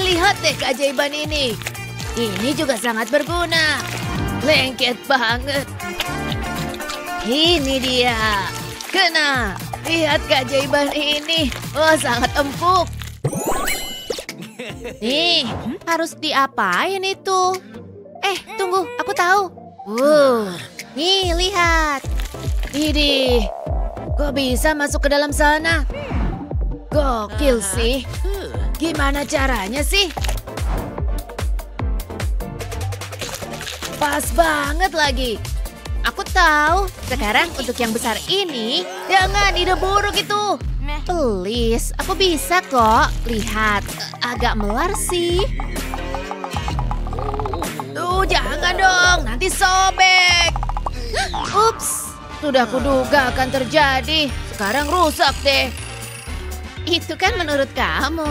lihat deh keajaiban ini. Ini juga sangat berguna. Lengket banget. Ini dia. Kena. Lihat keajaiban ini. Oh, sangat empuk. Nih, harus diapain itu? Tunggu, aku tahu. Nih, lihat. Idih. Kok bisa masuk ke dalam sana? Gokil sih. Gimana caranya sih? Pas banget lagi. Aku tahu. Sekarang untuk yang besar ini, Jangan, ide buruk itu. please, aku bisa kok. Lihat, agak melar sih. Tuh, jangan dong. Nanti sobek. Ups. Sudah kuduga akan terjadi. Sekarang rusak deh. Itu kan menurut kamu.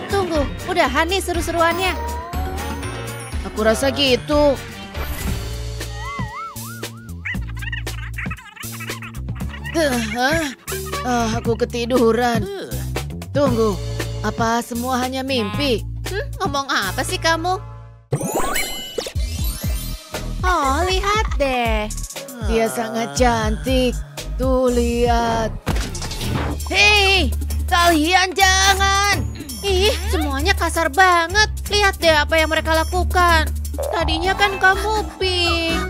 Tunggu, udahan nih seru-seruannya. Aku rasa gitu. Aku ketiduran. Tunggu, apa semua hanya mimpi? Ngomong apa sih kamu? Oh, lihat deh. Dia sangat cantik. Tuh, lihat. Hei, kalian jangan. Ih, semuanya kasar banget. Lihat deh apa yang mereka lakukan. Tadinya kan kamu pink.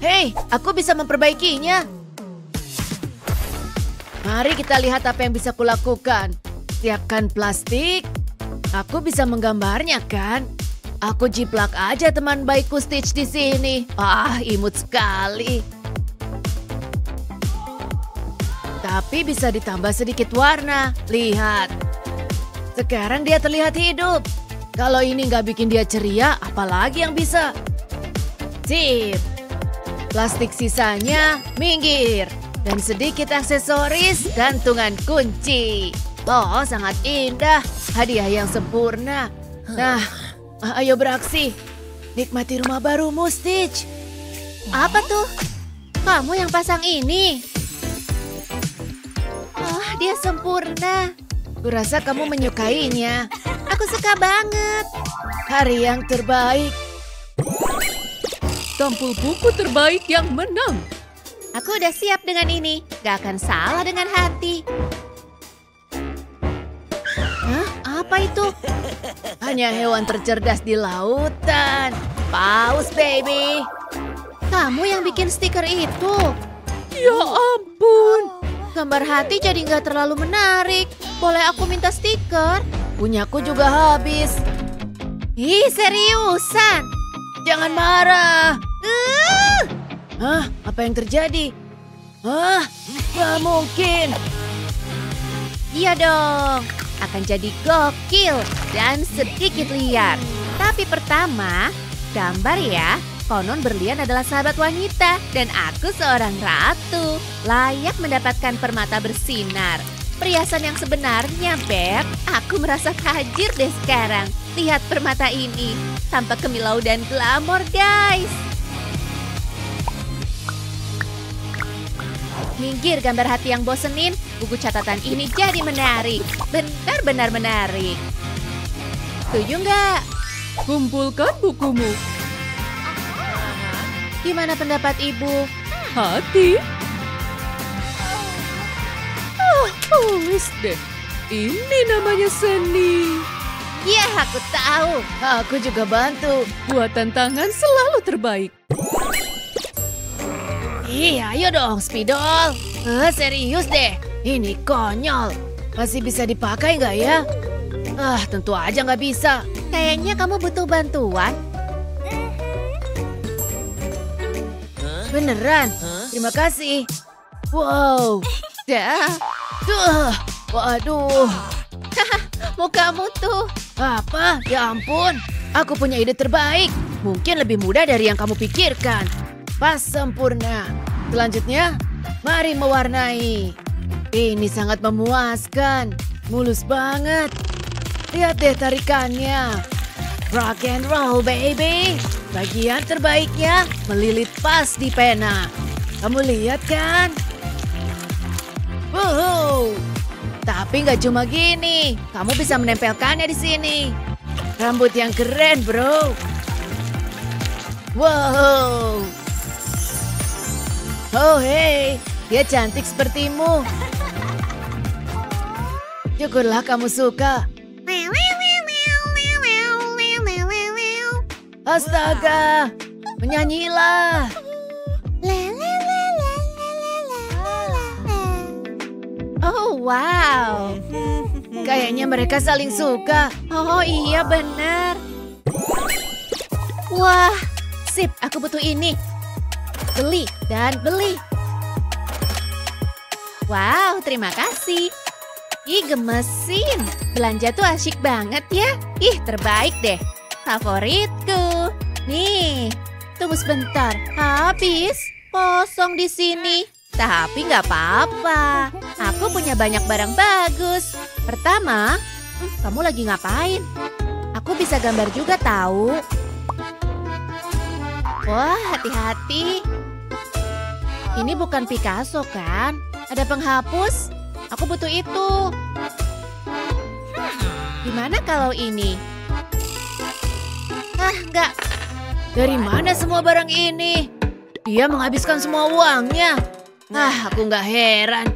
Hei, aku bisa memperbaikinya. Mari kita lihat apa yang bisa kulakukan. Siapkan plastik. Aku bisa menggambarnya kan? Aku jiplak aja teman baikku Stitch di sini. Imut sekali. Tapi bisa ditambah sedikit warna. Lihat. Sekarang dia terlihat hidup. Kalau ini nggak bikin dia ceria, apalagi yang bisa? Sip. Plastik sisanya minggir. Dan sedikit aksesoris gantungan kunci. Oh, sangat indah. Hadiah yang sempurna. Nah, ayo beraksi. Nikmati rumah barumu, Stitch. Apa tuh? Kamu yang pasang ini? Oh, dia sempurna. Kurasa kamu menyukainya. Aku suka banget. Hari yang terbaik. Tampil buku terbaik yang menang. Aku udah siap dengan ini. Gak akan salah dengan hati. Hah? Apa itu? Hanya hewan tercerdas di lautan. Paus, baby. Kamu yang bikin stiker itu. Ya ampun. Gambar hati jadi nggak terlalu menarik. Boleh aku minta stiker? Punyaku juga habis. Ih, seriusan? Jangan marah. Hah? Apa yang terjadi? Hah? Gak mungkin. Iya dong. Akan jadi gokil dan sedikit liar. Tapi pertama, gambar ya. Konon berlian adalah sahabat wanita dan aku seorang ratu. Layak mendapatkan permata bersinar. Perhiasan yang sebenarnya, Beb. Aku merasa tajir deh sekarang. Lihat permata ini. Tampak kemilau dan glamor, guys. Minggir gambar hati yang bosenin. Buku catatan ini jadi menarik. Benar-benar menarik. Setuju nggak? Kumpulkan bukumu. Gimana pendapat ibu? Hati. Wis deh. Ini namanya seni. Ya, aku tahu. Aku juga bantu. Buatan tangan selalu terbaik. Iya, ayo dong, Spidol. Serius deh. Ini konyol. Masih bisa dipakai nggak ya? Tentu aja nggak bisa. Kayaknya kamu butuh bantuan. Beneran? Terima kasih. Wow. Dah, Waduh. mukamu tuh. Apa? Ya ampun. Aku punya ide terbaik. Mungkin lebih mudah dari yang kamu pikirkan. Pas sempurna. Selanjutnya, mari mewarnai. Ini sangat memuaskan. Mulus banget. Lihat deh tarikannya. Rock and roll, baby. Bagian terbaiknya melilit pas di pena. Kamu lihat kan? Wow. Tapi nggak cuma gini, kamu bisa menempelkannya di sini. Rambut yang keren, bro. Wow. Oh, hey, dia cantik sepertimu. Syukurlah kamu suka. Astaga, menyanyilah. Oh, wow. Kayaknya mereka saling suka. Oh iya benar. Wah, sip, aku butuh ini. Beli dan beli. Wow, terima kasih. Ih, gemesin. Belanja tuh asyik banget ya. Ih, terbaik deh. Favoritku. Nih, tunggu sebentar. Habis. Kosong di sini. Tapi nggak apa-apa. Aku punya banyak barang bagus. Pertama, kamu lagi ngapain? Aku bisa gambar juga tahu. Wah, hati-hati. Ini bukan Picasso kan? Ada penghapus? Aku butuh itu. Gimana kalau ini? Ah, enggak. Dari mana semua barang ini? Dia menghabiskan semua uangnya. Ah, aku nggak heran.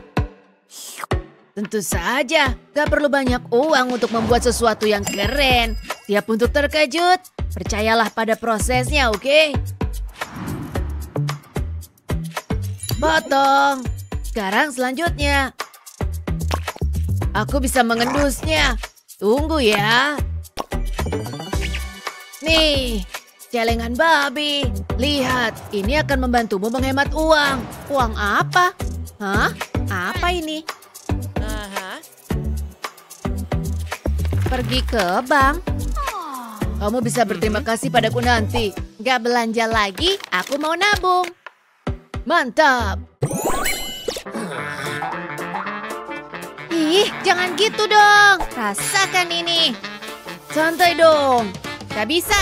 Tentu saja, gak perlu banyak uang untuk membuat sesuatu yang keren. Siap untuk terkejut. Percayalah pada prosesnya, oke? Potong. Sekarang selanjutnya. Aku bisa mengendusnya. Tunggu ya. Nih, celengan babi. Lihat, ini akan membantumu menghemat uang. Uang apa? Hah? Apa ini? Pergi ke bank. Kamu bisa berterima kasih padaku nanti. Gak belanja lagi, aku mau nabung. Mantap. Ih, jangan gitu dong. Rasakan ini. Santai dong. Gak bisa.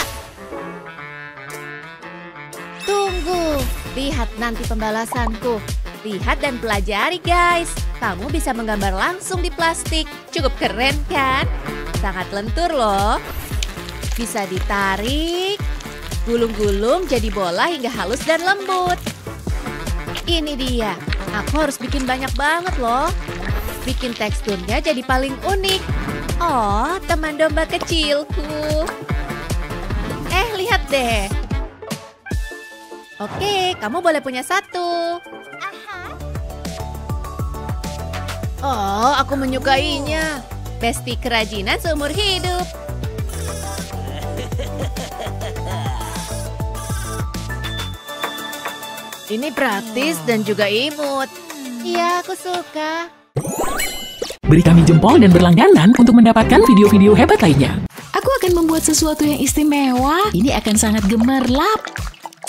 Tunggu. Lihat nanti pembalasanku. Lihat dan pelajari, guys. Kamu bisa menggambar langsung di plastik. Cukup keren, kan? Sangat lentur loh. Bisa ditarik, gulung-gulung jadi bola hingga halus dan lembut. Ini dia. Aku harus bikin banyak banget loh. Bikin teksturnya jadi paling unik. Oh, teman domba kecilku. Lihat deh. Oke, kamu boleh punya satu. Oh, aku menyukainya. Besti kerajinan seumur hidup. Ini praktis dan juga imut. Iya, aku suka. Beri kami jempol dan berlangganan untuk mendapatkan video-video hebat lainnya. Aku akan membuat sesuatu yang istimewa. Ini akan sangat gemerlap.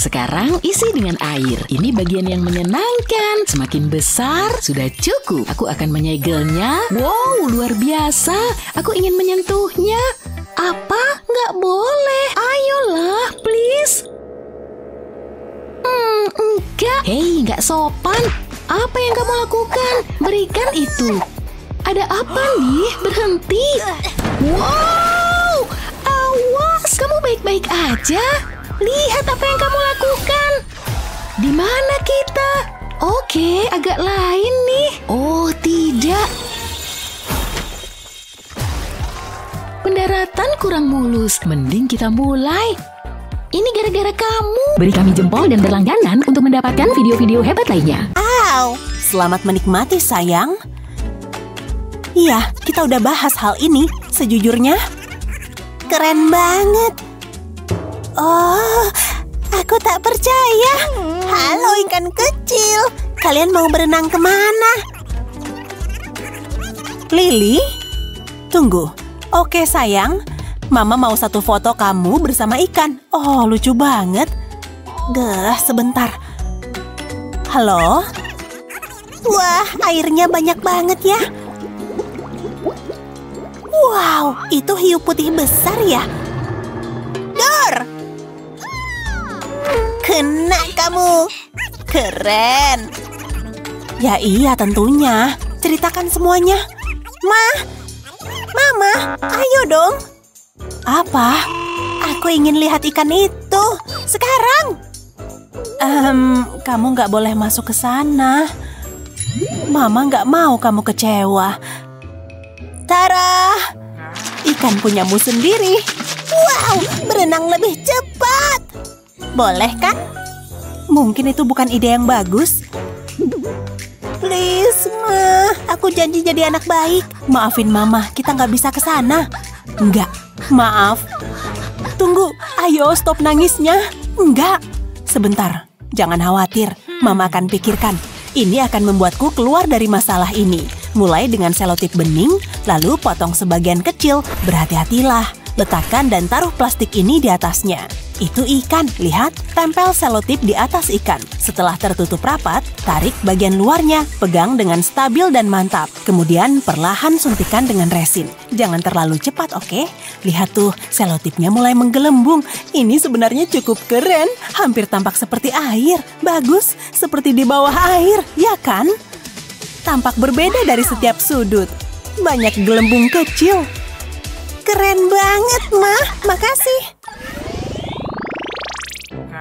Sekarang isi dengan air. Ini bagian yang menyenangkan. Semakin besar, sudah cukup. Aku akan menyegelnya. Wow, luar biasa. Aku ingin menyentuhnya. Apa? Nggak boleh. Ayolah, please. Enggak. Hei, nggak sopan. Apa yang kamu lakukan? Berikan itu. Ada apa nih? Berhenti. Wow, awas. Kamu baik-baik aja. Lihat apa yang kamu lakukan. Di mana kita? Oke, agak lain nih. Oh, tidak. Pendaratan kurang mulus. Mending kita mulai. Ini gara-gara kamu. Beri kami jempol dan berlangganan untuk mendapatkan video-video hebat lainnya. Selamat menikmati, sayang. Iya, kita udah bahas hal ini. Sejujurnya, keren banget. Oh, aku tak percaya. Halo ikan kecil. Kalian mau berenang kemana? Lily? Tunggu. Oke, sayang. Mama mau satu foto kamu bersama ikan. Oh, lucu banget. Sebentar. Halo? Wah, airnya banyak banget ya. Wow, itu hiu putih besar ya. Dor! Kena kamu. Keren. Ya iya tentunya. Ceritakan semuanya. Mama, ayo dong. Apa? Aku ingin lihat ikan itu. Sekarang. Kamu nggak boleh masuk ke sana. Mama nggak mau kamu kecewa. Tara, ikan punyamu sendiri. Wow, berenang lebih cepat. Boleh kan? Mungkin itu bukan ide yang bagus. Please, Ma. Aku janji jadi anak baik. Maafin Mama, kita nggak bisa ke sana. Enggak, maaf. Tunggu, ayo stop nangisnya. Enggak, sebentar. Jangan khawatir, Mama akan pikirkan. Ini akan membuatku keluar dari masalah ini. Mulai dengan selotip bening, lalu potong sebagian kecil. Berhati-hatilah. Letakkan dan taruh plastik ini di atasnya. Itu ikan, lihat, tempel selotip di atas ikan. Setelah tertutup rapat, tarik bagian luarnya, pegang dengan stabil dan mantap. Kemudian perlahan suntikan dengan resin. Jangan terlalu cepat, oke? Lihat tuh, selotipnya mulai menggelembung. Ini sebenarnya cukup keren, hampir tampak seperti air. Bagus, seperti di bawah air, ya kan? Tampak berbeda dari setiap sudut. Banyak gelembung kecil. Keren banget, Ma. Makasih.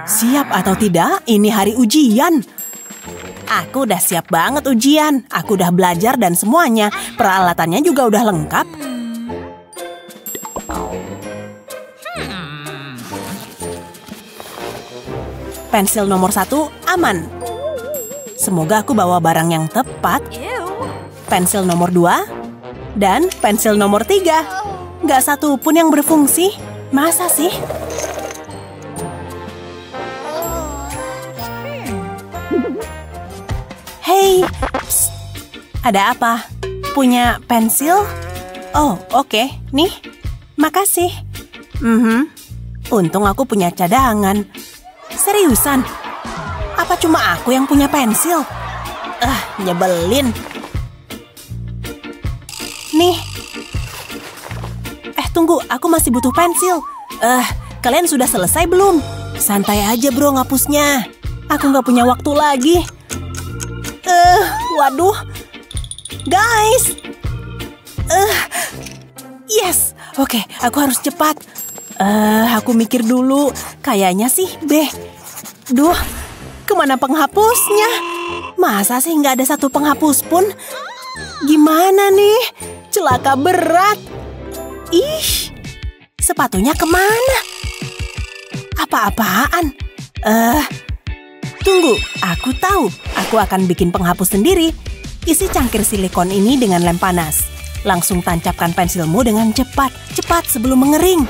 Siap atau tidak, ini hari ujian. Aku udah siap banget ujian. Aku udah belajar dan semuanya. Peralatannya juga udah lengkap. Pensil nomor 1 aman. Semoga aku bawa barang yang tepat. Pensil nomor 2 dan pensil nomor 3. Gak satu pun yang berfungsi. Masa sih? Hei, psst. Ada apa? Punya pensil? Oh, oke. Nih, makasih. Untung aku punya cadangan. Seriusan? Apa cuma aku yang punya pensil? Nyebelin. Nih. Tunggu, aku masih butuh pensil. Kalian sudah selesai belum? Santai aja bro ngapusnya. Aku nggak punya waktu lagi. Waduh. Guys. Yes. Oke, aku harus cepat. Aku mikir dulu. Kayaknya sih B. Duh, kemana penghapusnya? Masa sih nggak ada satu penghapus pun? Gimana nih? Celaka berat. Ih, sepatunya kemana? Apa-apaan? Tunggu, aku tahu. Aku akan bikin penghapus sendiri. Isi cangkir silikon ini dengan lem panas. Langsung tancapkan pensilmu dengan cepat. Cepat sebelum mengering.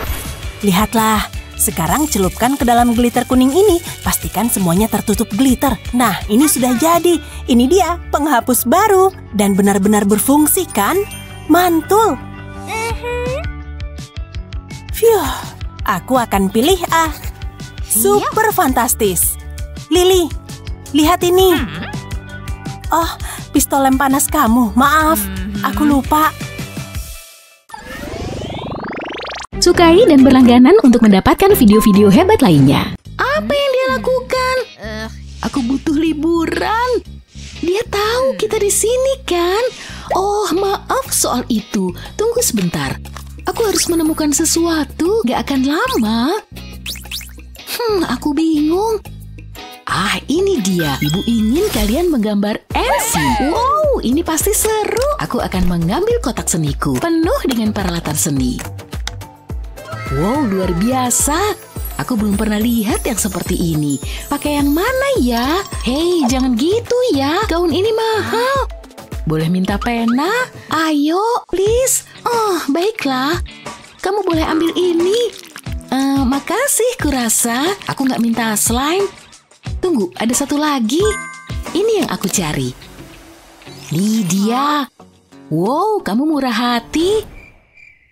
Lihatlah, sekarang celupkan ke dalam glitter kuning ini. Pastikan semuanya tertutup glitter. Nah, ini sudah jadi. Ini dia, penghapus baru. Dan benar-benar berfungsi kan? Mantul. Phew, aku akan pilih A. Super fantastis. Lily, lihat ini. Oh, pistol lem panas kamu. Maaf, aku lupa. Sukai dan berlangganan untuk mendapatkan video-video hebat lainnya. Apa yang dia lakukan? Aku butuh liburan. Dia tahu kita di sini kan? Oh, maaf soal itu. Tunggu sebentar. Aku harus menemukan sesuatu. Gak akan lama. Aku bingung. Ini dia. Ibu ingin kalian menggambar Elsie. Wow, ini pasti seru. Aku akan mengambil kotak seniku penuh dengan peralatan seni. Wow, luar biasa. Aku belum pernah lihat yang seperti ini. Pakai yang mana ya? Hei, jangan gitu ya. Gaun ini mahal. Boleh minta pena? Ayo, please. Oh, baiklah. Kamu boleh ambil ini. Makasih, kurasa. Aku nggak minta slime. Tunggu, ada satu lagi. Ini yang aku cari. Nih dia. Wow, kamu murah hati.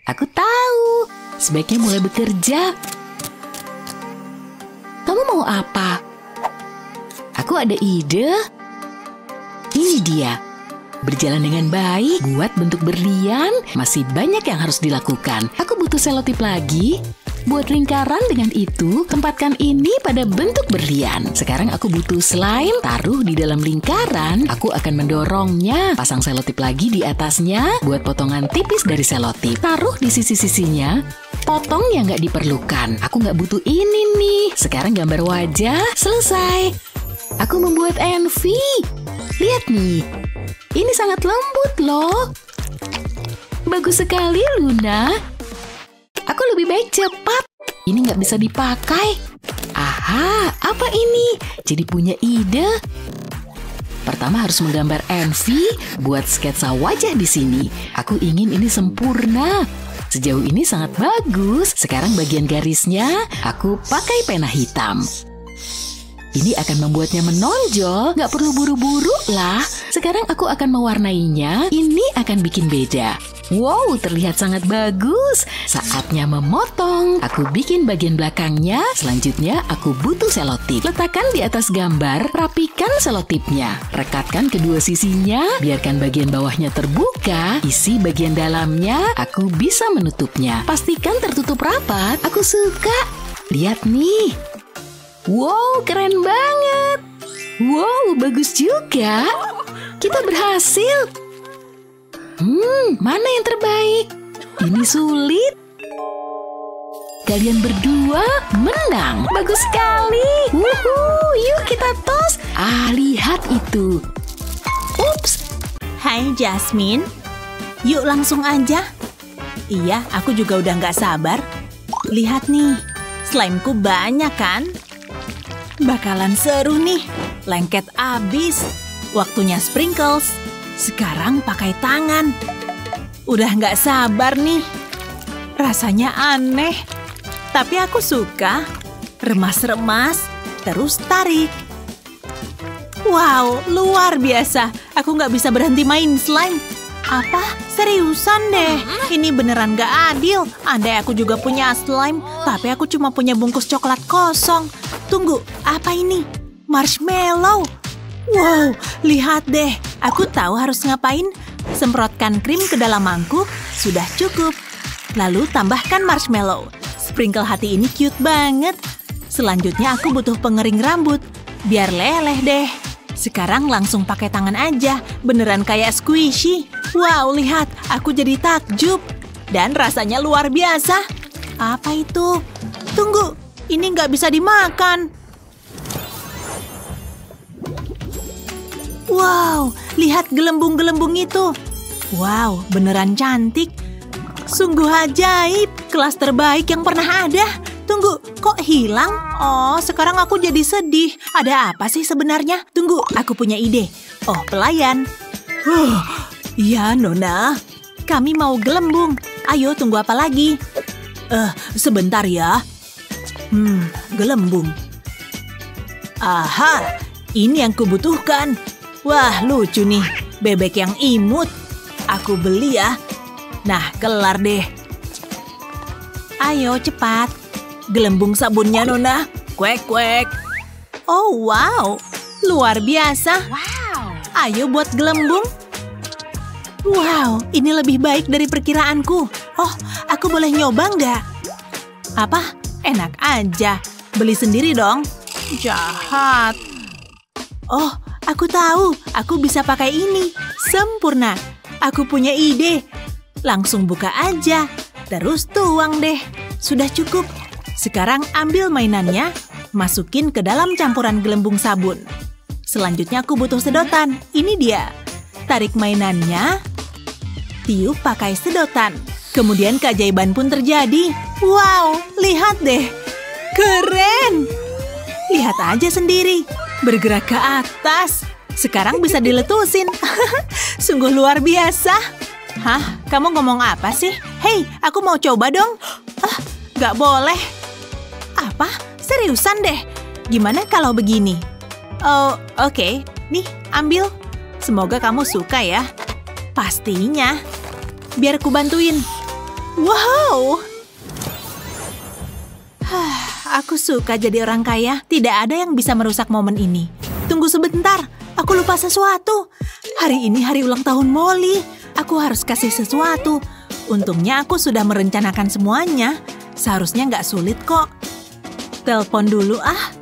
Aku tahu. Sebaiknya mulai bekerja. Kamu mau apa? Aku ada ide. Ini dia. Berjalan dengan baik, buat bentuk berlian, masih banyak yang harus dilakukan. Aku butuh selotip lagi. Buat lingkaran dengan itu, tempatkan ini pada bentuk berlian. Sekarang aku butuh slime, taruh di dalam lingkaran. Aku akan mendorongnya. Pasang selotip lagi di atasnya. Buat potongan tipis dari selotip. Taruh di sisi-sisinya. Potong yang nggak diperlukan. Aku nggak butuh ini nih. Sekarang gambar wajah, selesai. Aku membuat Envy. Lihat nih. Ini sangat lembut loh. Bagus sekali, Luna. Aku lebih baik cepat. Ini nggak bisa dipakai. Aha, apa ini? Jadi punya ide. Pertama harus menggambar Envy buat sketsa wajah di sini. Aku ingin ini sempurna. Sejauh ini sangat bagus. Sekarang bagian garisnya aku pakai pena hitam. Ini akan membuatnya menonjol. Nggak perlu buru-buru lah. Sekarang aku akan mewarnainya. Ini akan bikin beda. Wow, terlihat sangat bagus. Saatnya memotong. Aku bikin bagian belakangnya. Selanjutnya aku butuh selotip. Letakkan di atas gambar. Rapikan selotipnya. Rekatkan kedua sisinya. Biarkan bagian bawahnya terbuka. Isi bagian dalamnya. Aku bisa menutupnya. Pastikan tertutup rapat. Aku suka. Lihat nih. Wow, keren banget. Wow, bagus juga. Kita berhasil. Mana yang terbaik? Ini sulit. Kalian berdua menang. Bagus sekali. Wuhu, yuk kita tos. Lihat itu. Ups. Hai Jasmine. Yuk langsung aja. Iya, aku juga udah nggak sabar. Lihat nih, slimeku banyak kan? Bakalan seru nih. Lengket abis. Waktunya sprinkles. Sekarang pakai tangan. Udah nggak sabar nih. Rasanya aneh. Tapi aku suka. Remas-remas, terus tarik. Wow, luar biasa. Aku nggak bisa berhenti main slime. Apa? Seriusan deh. Ini beneran nggak adil. Andai aku juga punya slime, tapi aku cuma punya bungkus coklat kosong. Tunggu, apa ini? Marshmallow. Wow, lihat deh. Aku tahu harus ngapain. Semprotkan krim ke dalam mangkuk. Sudah cukup. Lalu tambahkan marshmallow. Sprinkle hati ini cute banget. Selanjutnya aku butuh pengering rambut. Biar leleh deh. Sekarang langsung pakai tangan aja. Beneran kayak squishy. Wow, lihat. Aku jadi takjub. Dan rasanya luar biasa. Apa itu? Tunggu. Ini nggak bisa dimakan. Wow, lihat gelembung-gelembung itu. Wow, beneran cantik. Sungguh ajaib, kelas terbaik yang pernah ada. Tunggu, kok hilang? Oh, sekarang aku jadi sedih. Ada apa sih sebenarnya? Tunggu, aku punya ide. Oh, pelayan. Iya, Nona. Kami mau gelembung. Ayo, tunggu apa lagi? Sebentar ya. Gelembung. Aha, ini yang kubutuhkan. Wah, lucu nih. Bebek yang imut. Aku beli ya. Nah, kelar deh. Ayo, cepat. Gelembung sabunnya, Nona. Kuek-kuek. Oh, wow. Luar biasa. Wow. Ayo buat gelembung. Wow, ini lebih baik dari perkiraanku. Oh, aku boleh nyoba nggak? Apa? Enak aja. Beli sendiri dong. Jahat. Oh, aku tahu. Aku bisa pakai ini. Sempurna. Aku punya ide. Langsung buka aja. Terus tuang deh. Sudah cukup. Sekarang ambil mainannya. Masukin ke dalam campuran gelembung sabun. Selanjutnya aku butuh sedotan. Ini dia. Tarik mainannya. Tiup pakai sedotan. Kemudian keajaiban pun terjadi. Wow, lihat deh. Keren. Lihat aja sendiri. Bergerak ke atas. Sekarang bisa diletusin. Sungguh luar biasa. Hah? Kamu ngomong apa sih? Hei, aku mau coba dong. Gak boleh. Apa? Seriusan deh. Gimana kalau begini? Oh, oke. Nih, ambil. Semoga kamu suka ya. Pastinya. Biar ku bantuin. Wow. Aku suka jadi orang kaya. Tidak ada yang bisa merusak momen ini. Tunggu sebentar. Aku lupa sesuatu. Hari ini hari ulang tahun Molly. Aku harus kasih sesuatu. Untungnya aku sudah merencanakan semuanya. Seharusnya nggak sulit kok. Telepon dulu ah.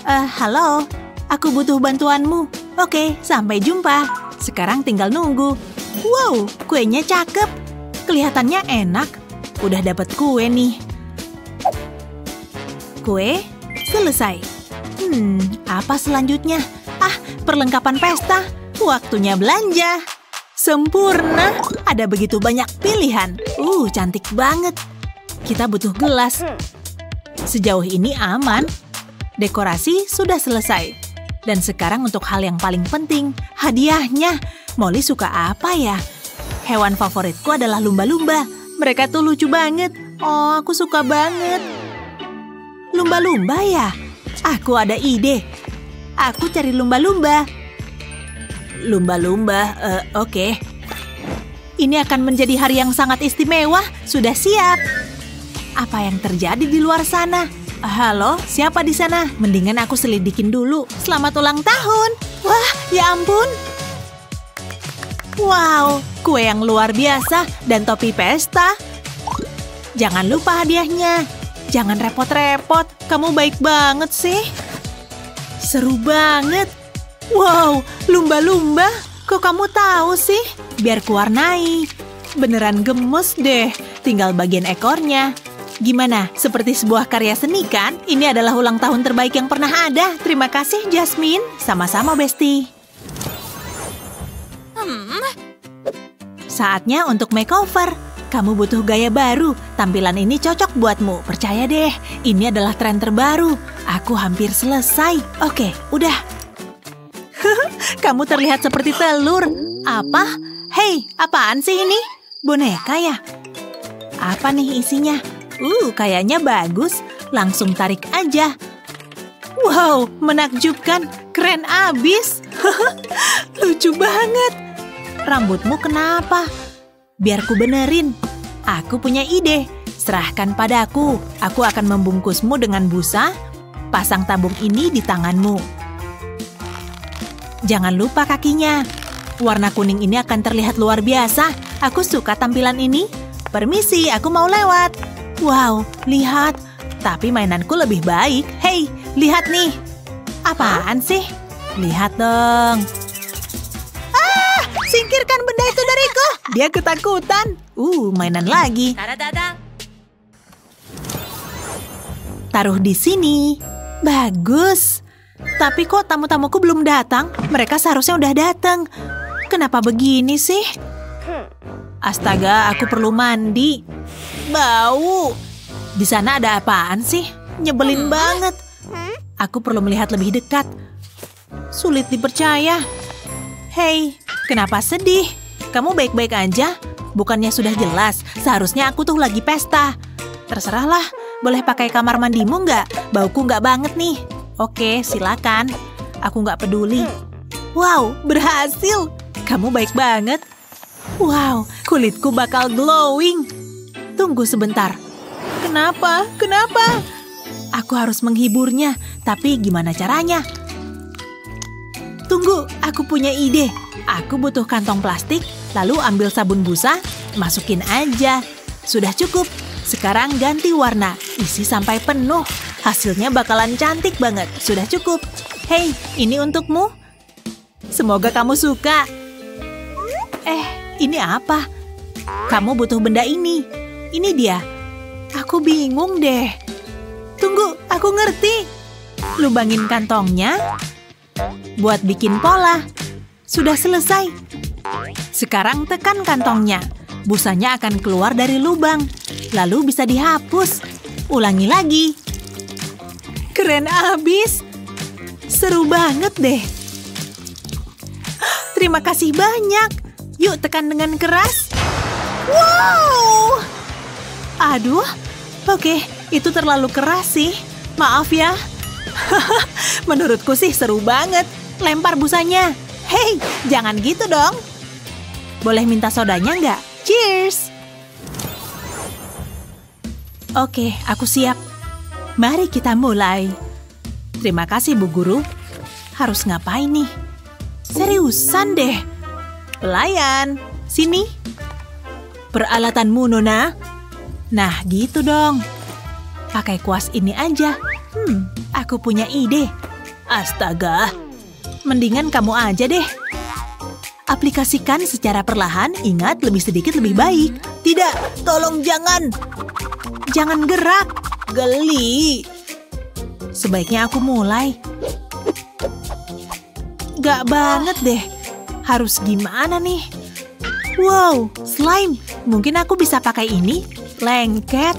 Halo, aku butuh bantuanmu. Oke, sampai jumpa. Sekarang tinggal nunggu. Wow, kuenya cakep. Kelihatannya enak. Udah dapat kue nih. Kue selesai. Apa selanjutnya? Perlengkapan pesta. Waktunya belanja. Sempurna. Ada begitu banyak pilihan. Cantik banget. Kita butuh gelas. Sejauh ini aman. Dekorasi sudah selesai. Dan sekarang untuk hal yang paling penting, hadiahnya. Molly suka apa ya? Hewan favoritku adalah lumba-lumba. Mereka tuh lucu banget. Oh, aku suka banget. Lumba-lumba ya? Aku ada ide. Aku cari lumba-lumba. Lumba-lumba, oke. Ini akan menjadi hari yang sangat istimewa. Sudah siap. Apa yang terjadi di luar sana? Halo, siapa di sana? Mendingan aku selidikin dulu. Selamat ulang tahun. Wah, ya ampun. Wow, kue yang luar biasa dan topi pesta. Jangan lupa hadiahnya. Jangan repot-repot. Kamu baik banget sih. Seru banget. Wow, lumba-lumba. Kok kamu tahu sih? Biar kuwarnai. Beneran gemes deh. Tinggal bagian ekornya. Gimana? Seperti sebuah karya seni kan? Ini adalah ulang tahun terbaik yang pernah ada. Terima kasih, Jasmine. Sama-sama, Besti. Saatnya untuk makeover. Kamu butuh gaya baru. Tampilan ini cocok buatmu. Percaya deh, ini adalah tren terbaru. Aku hampir selesai. Oke, udah. Kamu terlihat seperti telur. Apa? Hei, apaan sih ini? Boneka ya? Apa nih isinya? Kayaknya bagus. Langsung tarik aja. Wow, menakjubkan. Keren abis. Lucu banget. Rambutmu kenapa? Biar ku benerin. Aku punya ide. Serahkan padaku. Aku akan membungkusmu dengan busa. Pasang tabung ini di tanganmu. Jangan lupa kakinya. Warna kuning ini akan terlihat luar biasa. Aku suka tampilan ini. Permisi, aku mau lewat. Wow, lihat. Tapi mainanku lebih baik. Hei, lihat nih. Apaan sih? Lihat dong. Singkirkan benda itu dariku. Dia ketakutan. Mainan lagi. Taruh di sini. Bagus. Tapi kok tamu-tamuku belum datang? Mereka seharusnya udah datang. Kenapa begini sih? Astaga, aku perlu mandi. Bau. Di sana ada apaan sih? Nyebelin banget. Aku perlu melihat lebih dekat. Sulit dipercaya. Hei, kenapa sedih? Kamu baik-baik aja? Bukannya sudah jelas, seharusnya aku tuh lagi pesta. Terserahlah, boleh pakai kamar mandimu nggak? Bauku nggak banget nih. Oke, silakan. Aku nggak peduli. Wow, berhasil. Kamu baik banget. Wow, kulitku bakal glowing. Tunggu sebentar. Kenapa? Kenapa? Aku harus menghiburnya, tapi gimana caranya? Tunggu, aku punya ide. Aku butuh kantong plastik, lalu ambil sabun busa, masukin aja. Sudah cukup. Sekarang ganti warna, isi sampai penuh. Hasilnya bakalan cantik banget. Sudah cukup. Hei, ini untukmu. Semoga kamu suka. Ini apa? Kamu butuh benda ini. Ini dia. Aku bingung deh. Tunggu, aku ngerti. Lubangin kantongnya. Buat bikin pola. Sudah selesai. Sekarang tekan kantongnya. Busanya akan keluar dari lubang. Lalu bisa dihapus. Ulangi lagi. Keren abis. Seru banget deh. Terima kasih banyak. Yuk tekan dengan keras. Wow. Aduh. Oke, itu terlalu keras sih. Maaf ya. Menurutku sih seru banget. Lempar busanya. Hei, jangan gitu dong. Boleh minta sodanya nggak? Cheers. Oke, aku siap. Mari kita mulai. Terima kasih, Bu Guru. Harus ngapain nih? Seriusan deh. Pelayan, sini. Peralatanmu, Nona. Nah, gitu dong. Pakai kuas ini aja. Aku punya ide. Astaga. Mendingan kamu aja deh. Aplikasikan secara perlahan, ingat lebih sedikit lebih baik. Tidak, tolong jangan. Jangan gerak. Geli. Sebaiknya aku mulai. Gak banget deh. Harus gimana nih? Wow, slime. Mungkin aku bisa pakai ini. Lengket.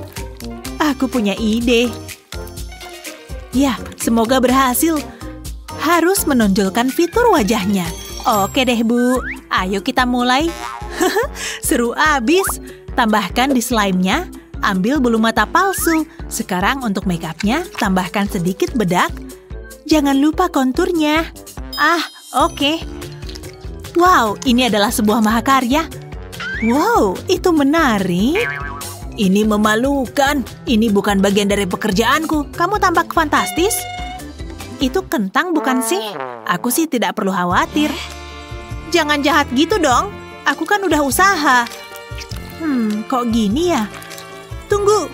Aku punya ide. Ya, semoga berhasil. Harus menonjolkan fitur wajahnya. Oke deh, Bu. Ayo kita mulai. Seru abis. Tambahkan di slime-nya. Ambil bulu mata palsu. Sekarang untuk make up-nya, tambahkan sedikit bedak. Jangan lupa konturnya. Oke. Wow, ini adalah sebuah mahakarya. Wow, itu menarik. Ini memalukan. Ini bukan bagian dari pekerjaanku. Kamu tampak fantastis. Itu kentang bukan sih? Aku sih tidak perlu khawatir. Jangan jahat gitu dong. Aku kan udah usaha. Kok gini ya? Tunggu.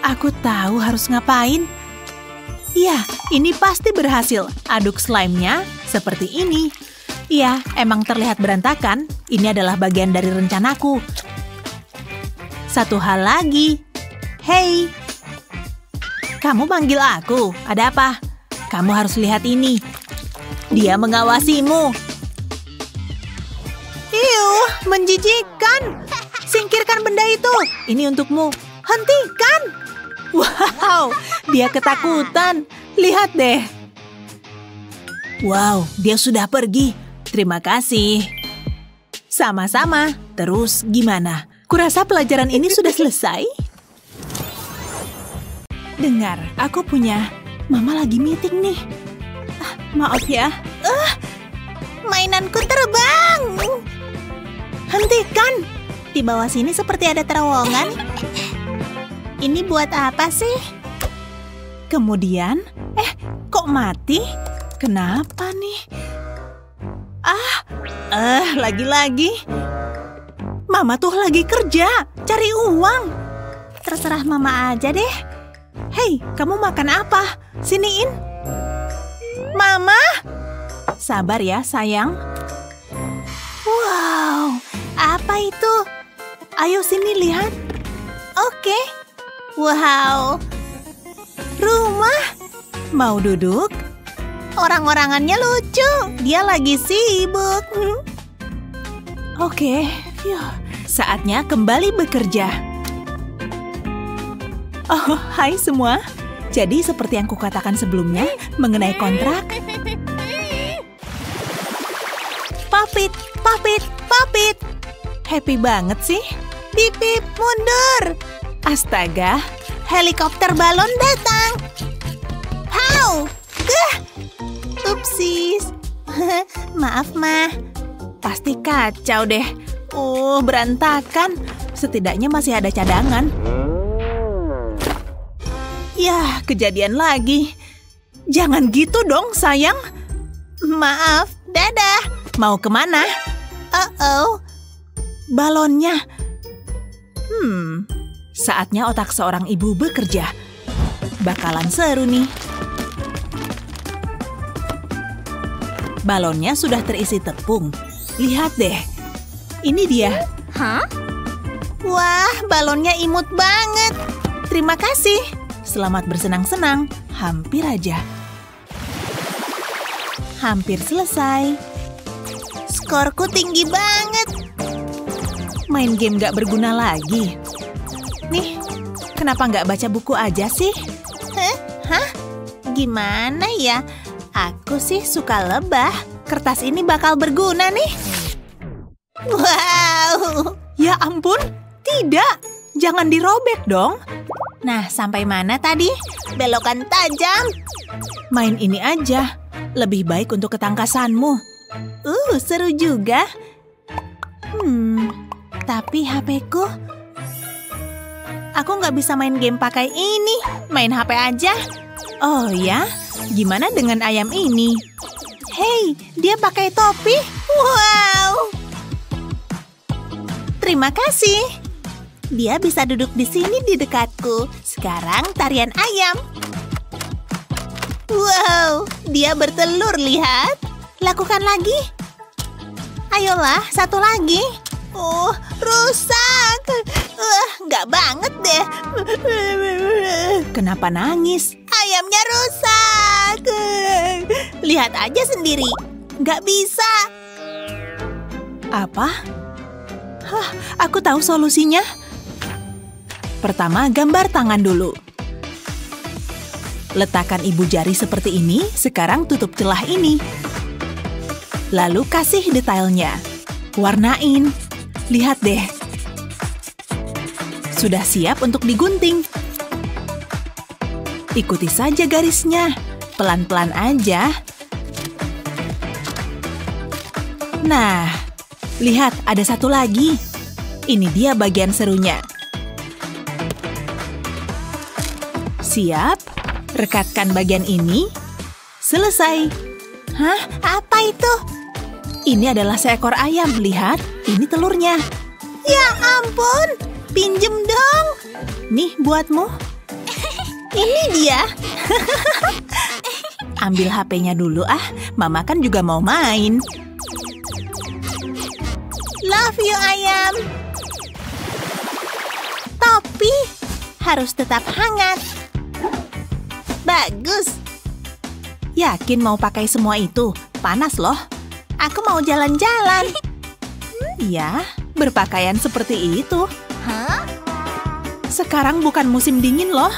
Aku tahu harus ngapain. Ya, ini pasti berhasil. Aduk slime-nya seperti ini. Iya, emang terlihat berantakan. Ini adalah bagian dari rencanaku. Satu hal lagi. Hei. Kamu manggil aku. Ada apa? Kamu harus lihat ini. Dia mengawasimu. Iuh, menjijikkan. Singkirkan benda itu. Ini untukmu. Hentikan. Wow, dia ketakutan. Lihat deh. Wow, dia sudah pergi. Terima kasih. Sama-sama. Terus gimana? Kurasa pelajaran ini sudah selesai. Dengar, aku punya... Mama lagi meeting nih. Maaf ya. Mainanku terbang. Hentikan. Di bawah sini seperti ada terowongan. Ini buat apa sih? Kemudian, kok mati? Kenapa nih? Lagi-lagi. Mama tuh lagi kerja, cari uang. Terserah Mama aja deh. Hei, kamu makan apa? Siniin. Mama! Sabar ya, sayang. Wow, apa itu? Ayo sini lihat. Oke. Wow. Rumah. Mau duduk? Orang-orangannya lucu. Dia lagi sibuk. Oke. Saatnya kembali bekerja. Oh, hai semua. Jadi seperti yang kukatakan sebelumnya mengenai kontrak. Papit, papit, papit. Happy banget sih. Bip, bip, mundur. Astaga, helikopter balon datang. How? Upsis. Maaf, Ma. Pasti kacau deh. Berantakan. Setidaknya masih ada cadangan. Yah, kejadian lagi. Jangan gitu dong, sayang. Maaf, dadah. Mau kemana? Balonnya. Saatnya otak seorang ibu bekerja. Bakalan seru nih. Balonnya sudah terisi tepung. Lihat deh. Ini dia. Wah, balonnya imut banget. Terima kasih. Selamat bersenang-senang. Hampir aja. Hampir selesai. Skorku tinggi banget. Main game gak berguna lagi. Nih, kenapa gak baca buku aja sih? Hah? Gimana ya? Aku sih suka lebah. Kertas ini bakal berguna nih. Wow. Ya ampun, tidak. Jangan dirobek dong. Nah, sampai mana tadi? Belokan tajam. Main ini aja. Lebih baik untuk ketangkasanmu. Seru juga. Tapi HP-ku... Aku nggak bisa main game pakai ini. Main HP aja. Oh ya? Gimana dengan ayam ini? Hei, dia pakai topi. Wow. Terima kasih. Dia bisa duduk di sini di dekatku. Sekarang tarian ayam. Wow, dia bertelur, lihat. Lakukan lagi. Ayolah, satu lagi. Oh, rusak. Nggak banget deh. Kenapa nangis? Ayamnya rusak. Lihat aja sendiri. Nggak bisa. Apa? Hah, aku tahu solusinya. Pertama, gambar tangan dulu. Letakkan ibu jari seperti ini, sekarang tutup celah ini. Lalu kasih detailnya. Warnain. Lihat deh. Sudah siap untuk digunting. Ikuti saja garisnya. Pelan-pelan aja. Nah, lihat ada satu lagi. Ini dia bagian serunya. Siap? Rekatkan bagian ini. Selesai. Hah? Apa itu? Ini adalah seekor ayam. Lihat, ini telurnya. Ya ampun, pinjem dong. Nih buatmu. Ini dia. Ambil HP-nya dulu ah. Mama kan juga mau main. Love you ayam. Topi harus tetap hangat. Bagus. Yakin mau pakai semua itu? Panas loh. Aku mau jalan-jalan. Ya, berpakaian seperti itu. Hah? Sekarang bukan musim dingin loh.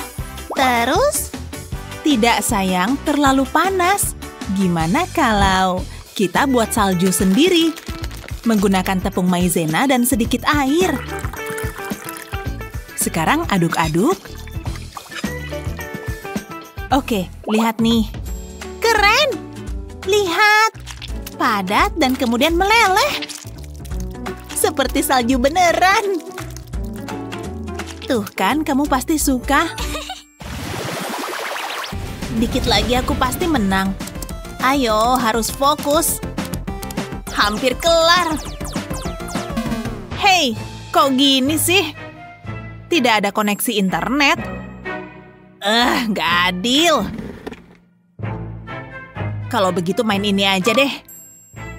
Terus? Tidak sayang, terlalu panas. Gimana kalau kita buat salju sendiri? Menggunakan tepung maizena dan sedikit air. Sekarang aduk-aduk. Oke, lihat nih. Keren! Lihat! Padat dan kemudian meleleh. Seperti salju beneran. Tuh kan, kamu pasti suka. Dikit lagi aku pasti menang. Ayo, harus fokus. Hampir kelar. Hei, kok gini sih? Tidak ada koneksi internet. Nggak adil. Kalau begitu main ini aja deh.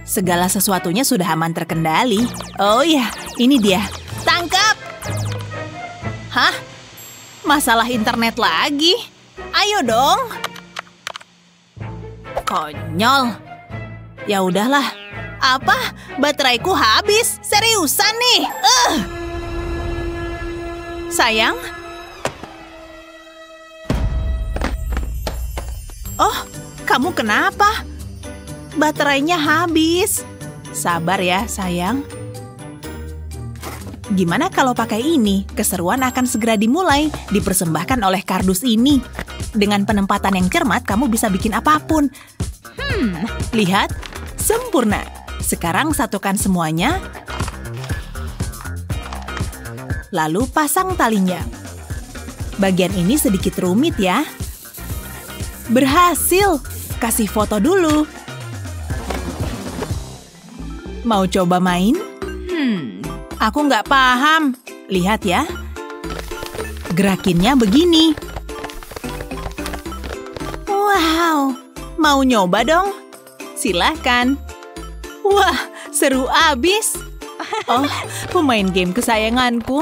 Segala sesuatunya sudah aman terkendali. Oh iya, ini dia. Tangkap! Hah? Masalah internet lagi? Ayo dong. Konyol. Ya udahlah. Apa? Bateraiku habis. Seriusan nih. Sayang. Oh, kamu kenapa? Baterainya habis. Sabar ya, sayang. Gimana kalau pakai ini? Keseruan akan segera dimulai. Dipersembahkan oleh kardus ini. Dengan penempatan yang cermat, kamu bisa bikin apapun. Lihat. Sempurna. Sekarang satukan semuanya. Lalu pasang talinya. Bagian ini sedikit rumit ya. Berhasil. Kasih foto dulu. Mau coba main? Aku nggak paham. Lihat ya. Gerakinnya begini. Wow. Mau nyoba dong? Silahkan. Wah, seru abis. Oh, pemain game kesayanganku.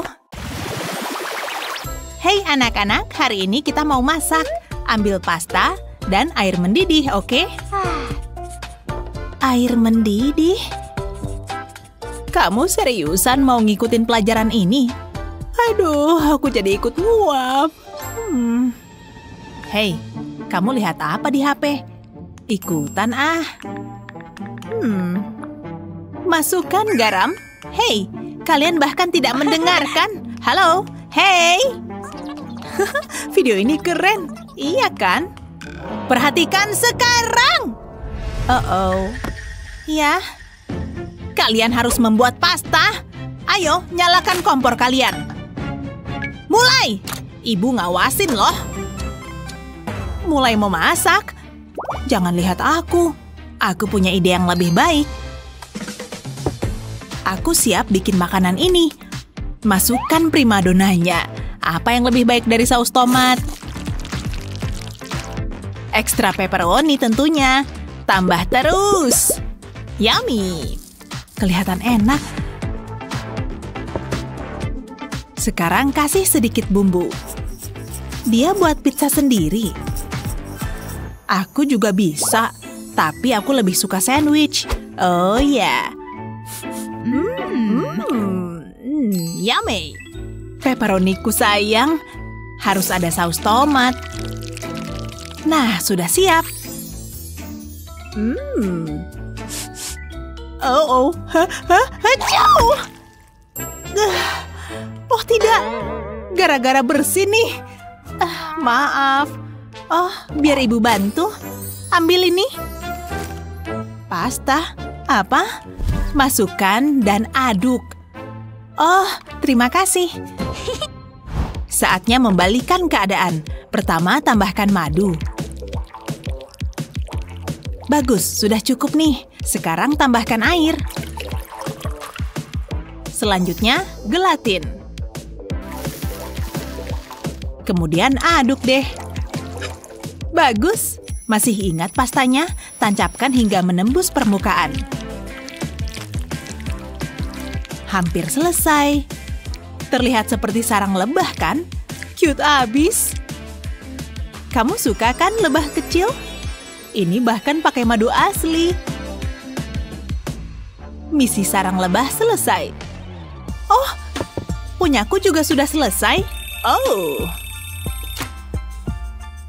Hei anak-anak, hari ini kita mau masak. Ambil pasta dan air mendidih, oke? Air mendidih? Kamu seriusan mau ngikutin pelajaran ini? Aduh, aku jadi ikut nguap. Hei, kamu lihat apa di HP? Ikutan ah. Masukkan garam. Hei, kalian bahkan tidak mendengarkan. Halo, hei. Video ini keren. Iya kan? Perhatikan sekarang. Ya. Kalian harus membuat pasta. Ayo, nyalakan kompor kalian. Mulai. Ibu ngawasin loh. Mulai memasak. Jangan lihat aku. Aku punya ide yang lebih baik. Aku siap bikin makanan ini. Masukkan primadonanya. Apa yang lebih baik dari saus tomat? Ekstra pepperoni tentunya. Tambah terus. Yummy. Kelihatan enak. Sekarang kasih sedikit bumbu. Dia buat pizza sendiri. Aku juga bisa, tapi aku lebih suka sandwich. Oh ya. Yummy. Pepperoniku sayang. Harus ada saus tomat. Nah, sudah siap. Oh. Hacau. Oh tidak. Gara-gara bersih nih. Maaf. Oh, biar ibu bantu. Ambil ini. Pasta. Apa? Masukkan dan aduk. Oh, terima kasih. Saatnya membalikan keadaan. Pertama, tambahkan madu. Bagus, sudah cukup nih. Sekarang tambahkan air. Selanjutnya, gelatin. Kemudian aduk deh. Bagus. Masih ingat pastanya? Tancapkan hingga menembus permukaan. Hampir selesai. Terlihat seperti sarang lebah kan? Cute abis. Kamu suka kan lebah kecil? Ini bahkan pakai madu asli. Misi sarang lebah selesai. Oh, punyaku juga sudah selesai. Oh.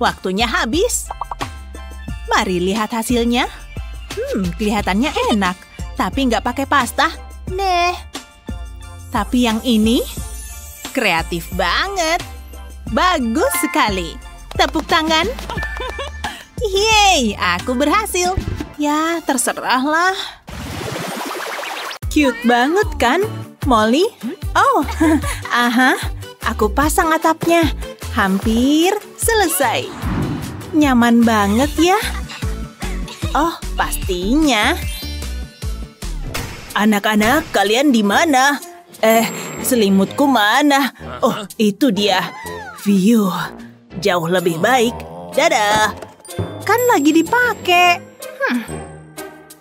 Waktunya habis. Mari lihat hasilnya. Kelihatannya enak, tapi nggak pakai pasta. Neh. Tapi yang ini kreatif banget. Bagus sekali. Tepuk tangan. Yeay, aku berhasil. Ya, terserahlah. Cute banget kan, Molly? Oh, aha. Aku pasang atapnya. Hampir selesai. Nyaman banget ya. Oh, pastinya. Anak-anak, kalian di mana? Selimutku mana? Oh, itu dia. View. Jauh lebih baik. Dadah. Kan lagi dipakai.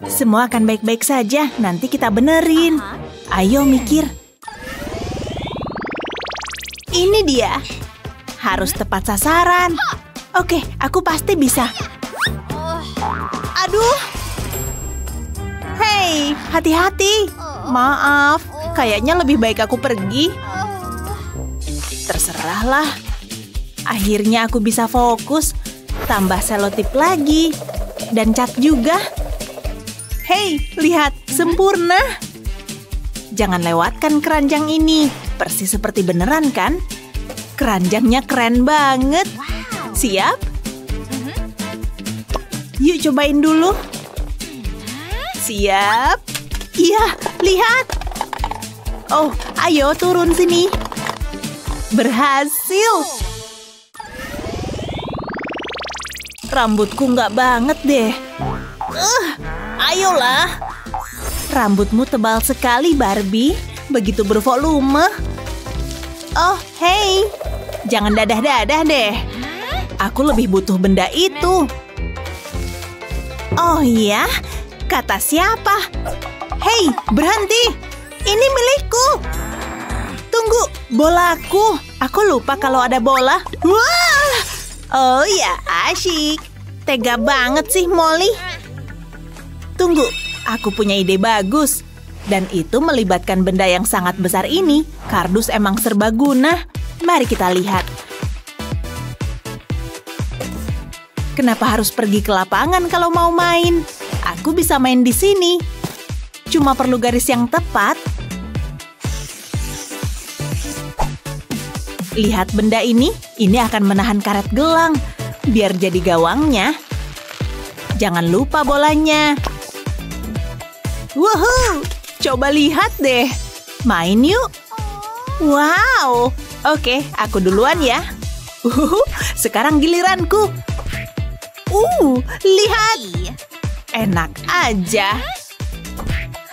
Semua akan baik-baik saja. Nanti kita benerin. Ayo mikir. Ini dia. Harus tepat sasaran. Oke, aku pasti bisa. Aduh. Hei, hati-hati. Maaf, kayaknya lebih baik aku pergi. Terserahlah. Akhirnya aku bisa fokus. Tambah selotip lagi. Dan cat juga. Hei, lihat, sempurna. Jangan lewatkan keranjang ini. Persis seperti beneran kan? Keranjangnya keren banget. Siap? Yuk cobain dulu. Siap? Iya, lihat. Oh, ayo turun sini. Berhasil. Rambutku nggak banget deh. Ayolah. Rambutmu tebal sekali, Barbie. Begitu bervolume. Oh, hey. Jangan dadah-dadah deh. Aku lebih butuh benda itu. Oh iya? Kata siapa? Hei, berhenti. Ini milikku. Tunggu, bolaku. Aku lupa kalau ada bola. Wah! Oh ya, asyik. Tega banget sih, Molly. Tunggu, aku punya ide bagus. Dan itu melibatkan benda yang sangat besar ini. Kardus emang serbaguna. Mari kita lihat. Kenapa harus pergi ke lapangan kalau mau main? Aku bisa main di sini. Cuma perlu garis yang tepat. Lihat benda ini akan menahan karet gelang. Biar jadi gawangnya. Jangan lupa bolanya. Woohoo! Coba lihat deh. Main yuk. Wow. Oke, aku duluan ya. Sekarang giliranku. Lihat. Enak aja.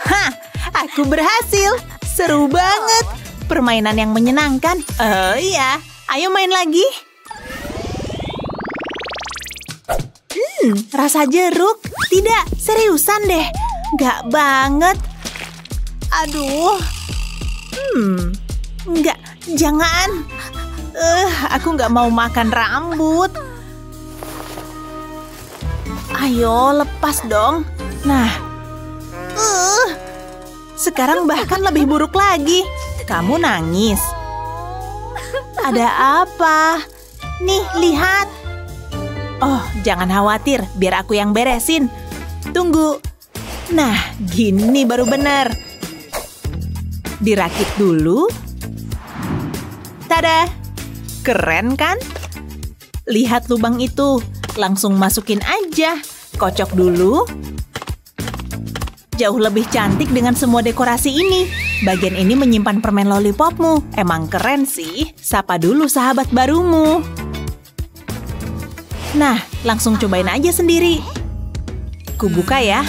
Hah, aku berhasil. Seru banget. permainan yang menyenangkan. Oh iya, ayo main lagi. Rasa jeruk. Tidak, seriusan deh. Nggak banget. Aduh. Nggak, jangan. Aku nggak mau makan rambut. Ayo, lepas dong. Nah. Sekarang bahkan lebih buruk lagi. Kamu nangis. Ada apa? Nih, lihat. Oh, jangan khawatir, biar aku yang beresin. Tunggu. Nah, gini baru benar. Dirakit dulu. Tada! Keren kan? Lihat lubang itu. Langsung masukin aja. Kocok dulu. Jauh lebih cantik dengan semua dekorasi ini. Bagian ini menyimpan permen lollipopmu. Emang keren sih. Sapa dulu sahabat barumu. Nah, langsung cobain aja sendiri. Kubuka ya.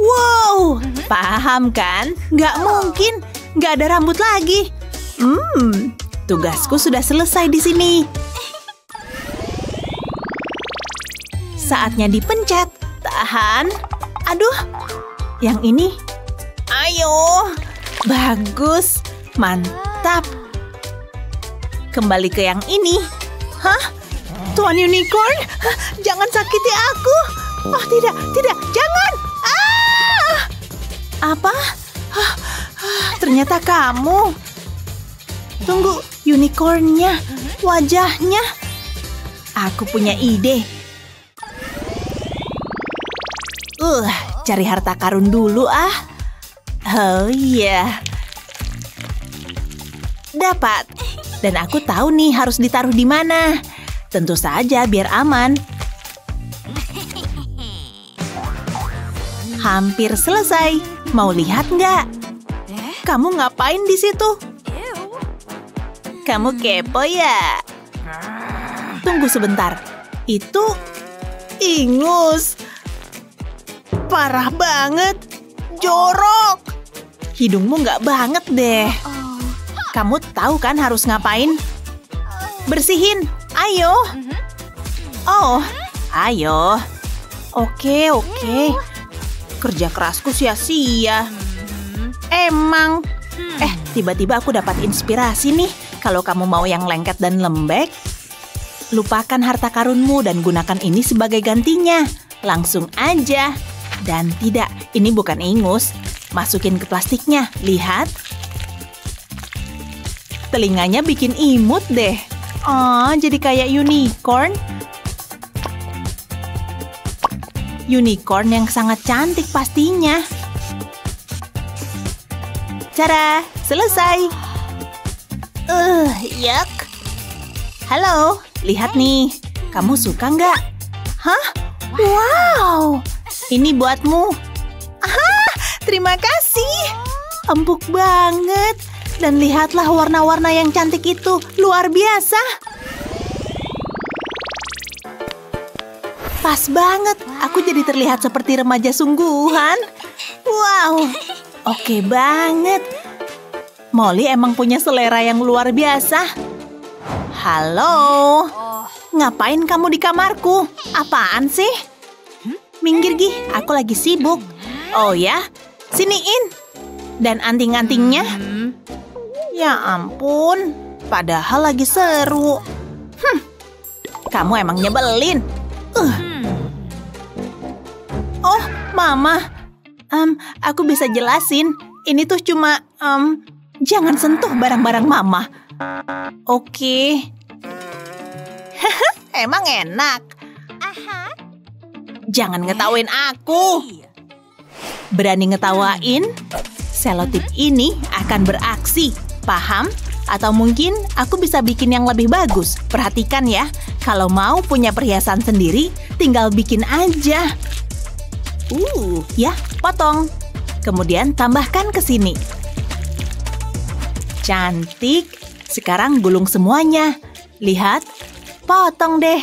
Wow, paham kan? Nggak mungkin, nggak ada rambut lagi. Tugasku sudah selesai di sini. Saatnya dipencet. Tahan. Aduh, yang ini. Ayo, bagus, mantap. Kembali ke yang ini. Hah? Tuan Unicorn? Jangan sakiti aku. Oh, tidak, jangan. Apa? Ternyata kamu. Tunggu, unicornnya, wajahnya. Aku punya ide. Cari harta karun dulu ah. Oh iya. Dapat. Dan aku tahu nih harus ditaruh di mana. Tentu saja biar aman. Hampir selesai. Mau lihat nggak? Kamu ngapain di situ? Kamu kepo ya? Tunggu sebentar. Itu ingus. Parah banget. Jorok. Hidungmu nggak banget deh. Kamu tahu kan harus ngapain? Bersihin. Ayo. Oh, ayo. Oke. Kerja kerasku sia-sia. Emang. Tiba-tiba aku dapat inspirasi nih. Kalau kamu mau yang lengket dan lembek, lupakan harta karunmu dan gunakan ini sebagai gantinya. Langsung aja. Dan tidak, ini bukan ingus. Masukin ke plastiknya. Lihat. Telinganya bikin imut deh. Oh, jadi kayak unicorn. Unicorn yang sangat cantik pastinya. Cara, selesai. Yuck. Halo, lihat nih. Kamu suka nggak? Hah? Wow, ini buatmu. Terima kasih. Empuk banget. Dan lihatlah warna-warna yang cantik itu. Luar biasa. Pas banget. Aku jadi terlihat seperti remaja sungguhan. Wow. Oke banget. Molly emang punya selera yang luar biasa. Halo. Ngapain kamu di kamarku? Apaan sih? Minggir, Gi. Aku lagi sibuk. Oh ya? Siniin. Dan anting-antingnya? Ya ampun. Padahal lagi seru. Kamu emang nyebelin. Oh, Mama. Aku bisa jelasin. Ini tuh cuma... jangan sentuh barang-barang Mama. Oke. Emang enak. Jangan ngetawain aku. Berani ngetawain? Selotip ini akan beraksi. Paham? Atau mungkin aku bisa bikin yang lebih bagus. Perhatikan ya. Kalau mau punya perhiasan sendiri, tinggal bikin aja. Ya, potong. Kemudian tambahkan ke sini. Cantik. Sekarang gulung semuanya. Lihat. Potong deh.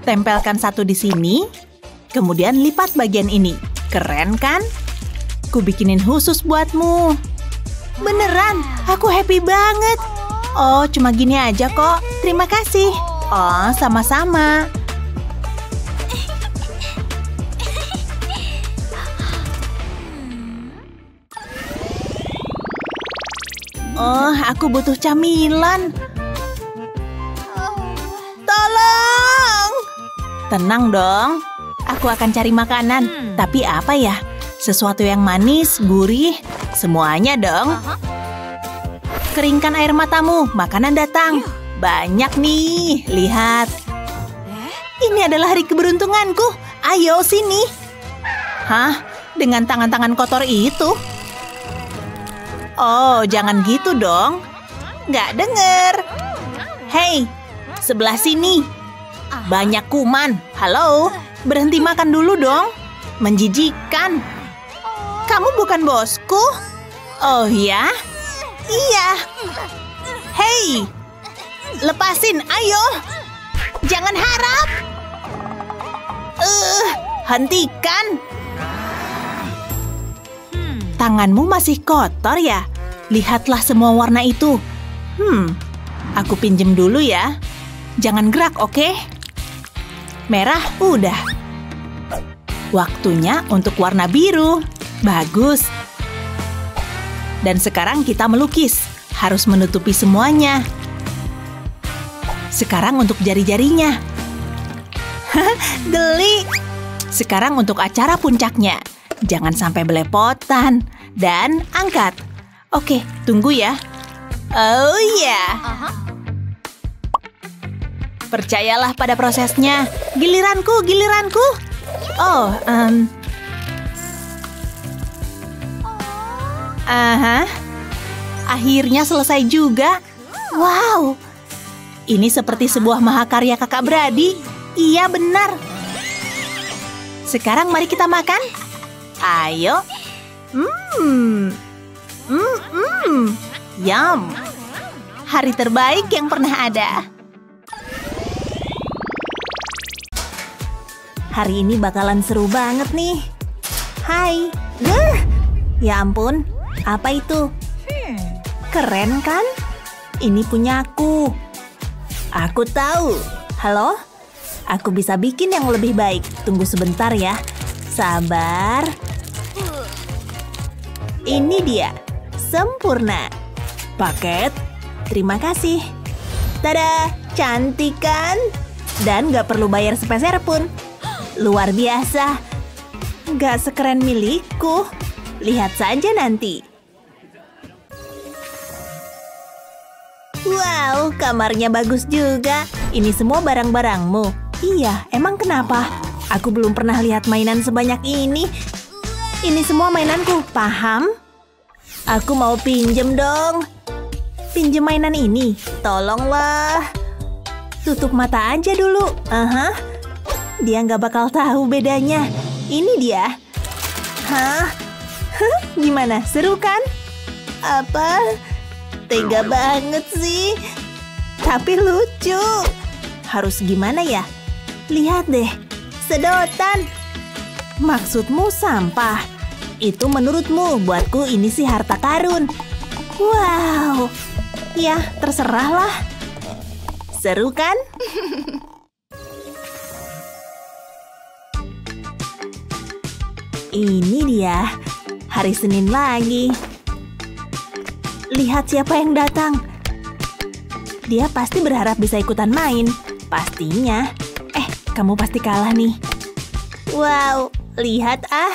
Tempelkan satu di sini. Kemudian lipat bagian ini. Keren kan? Ku bikinin khusus buatmu. Beneran, aku happy banget. Oh, cuma gini aja kok. Terima kasih. Oh, sama-sama. Oh, aku butuh camilan. Tolong! Tenang dong. Aku akan cari makanan. Tapi apa ya? Sesuatu yang manis, gurih, semuanya dong. Keringkan air matamu, makanan datang. Banyak nih, lihat. Ini adalah hari keberuntunganku. Ayo, sini. Hah? Dengan tangan-tangan kotor itu? Oh, jangan gitu dong. Nggak denger. Hei, sebelah sini. Banyak kuman. Halo, berhenti makan dulu dong. Menjijikkan. Kamu bukan bosku? Oh ya? Iya. Hei, lepasin, ayo. Jangan harap. Hentikan. Tanganmu masih kotor ya? Lihatlah semua warna itu. Aku pinjem dulu ya. Jangan gerak, oke? Merah udah. Waktunya untuk warna biru. Bagus. Dan sekarang kita melukis. Harus menutupi semuanya. Sekarang untuk jari-jarinya. Geli. Sekarang untuk acara puncaknya. Jangan sampai belepotan. Dan angkat. Oke, tunggu ya. Oh ya. Percayalah pada prosesnya. Giliranku, giliranku. Oh, akhirnya selesai juga. Wow. Ini seperti sebuah mahakarya kakak beradik. Iya, benar. Sekarang mari kita makan. Ayo. Yum. Hari terbaik yang pernah ada. Hari ini bakalan seru banget nih. Hai. Ya ampun, apa itu? Keren kan? Ini punyaku. Aku tahu. Halo? Aku bisa bikin yang lebih baik. Tunggu sebentar ya. Sabar. Ini dia. Sempurna. Paket. Terima kasih. Tada, cantik kan? Dan gak perlu bayar sepeser pun. Luar biasa. Gak sekeren milikku. Lihat saja nanti. Wow, kamarnya bagus juga. Ini semua barang-barangmu. Iya, emang kenapa? Aku belum pernah lihat mainan sebanyak ini. Ini semua mainanku, paham? Aku mau pinjem dong. Pinjem mainan ini, tolonglah. Tutup mata aja dulu. Dia nggak bakal tahu bedanya. Ini dia. Gimana, seru kan? Apa? Tega banget sih. Tapi lucu. Harus gimana ya? Lihat deh, sedotan. Maksudmu sampah? Itu menurutmu, buatku ini sih harta karun. Wow. Ya, terserahlah. Seru kan? Ini dia. Hari Senin lagi. Lihat siapa yang datang. Dia pasti berharap bisa ikutan main. Pastinya. Kamu pasti kalah nih. Wow, lihat ah.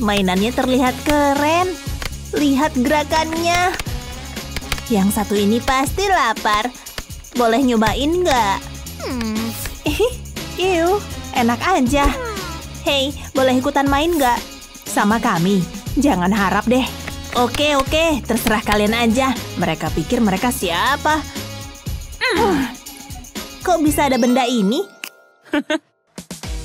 Mainannya terlihat keren. Lihat gerakannya. Yang satu ini pasti lapar. Boleh nyobain nggak? Enak aja. Hei, boleh ikutan main nggak? Sama kami. Jangan harap deh. Oke, terserah kalian aja. Mereka pikir mereka siapa? Kok bisa ada benda ini?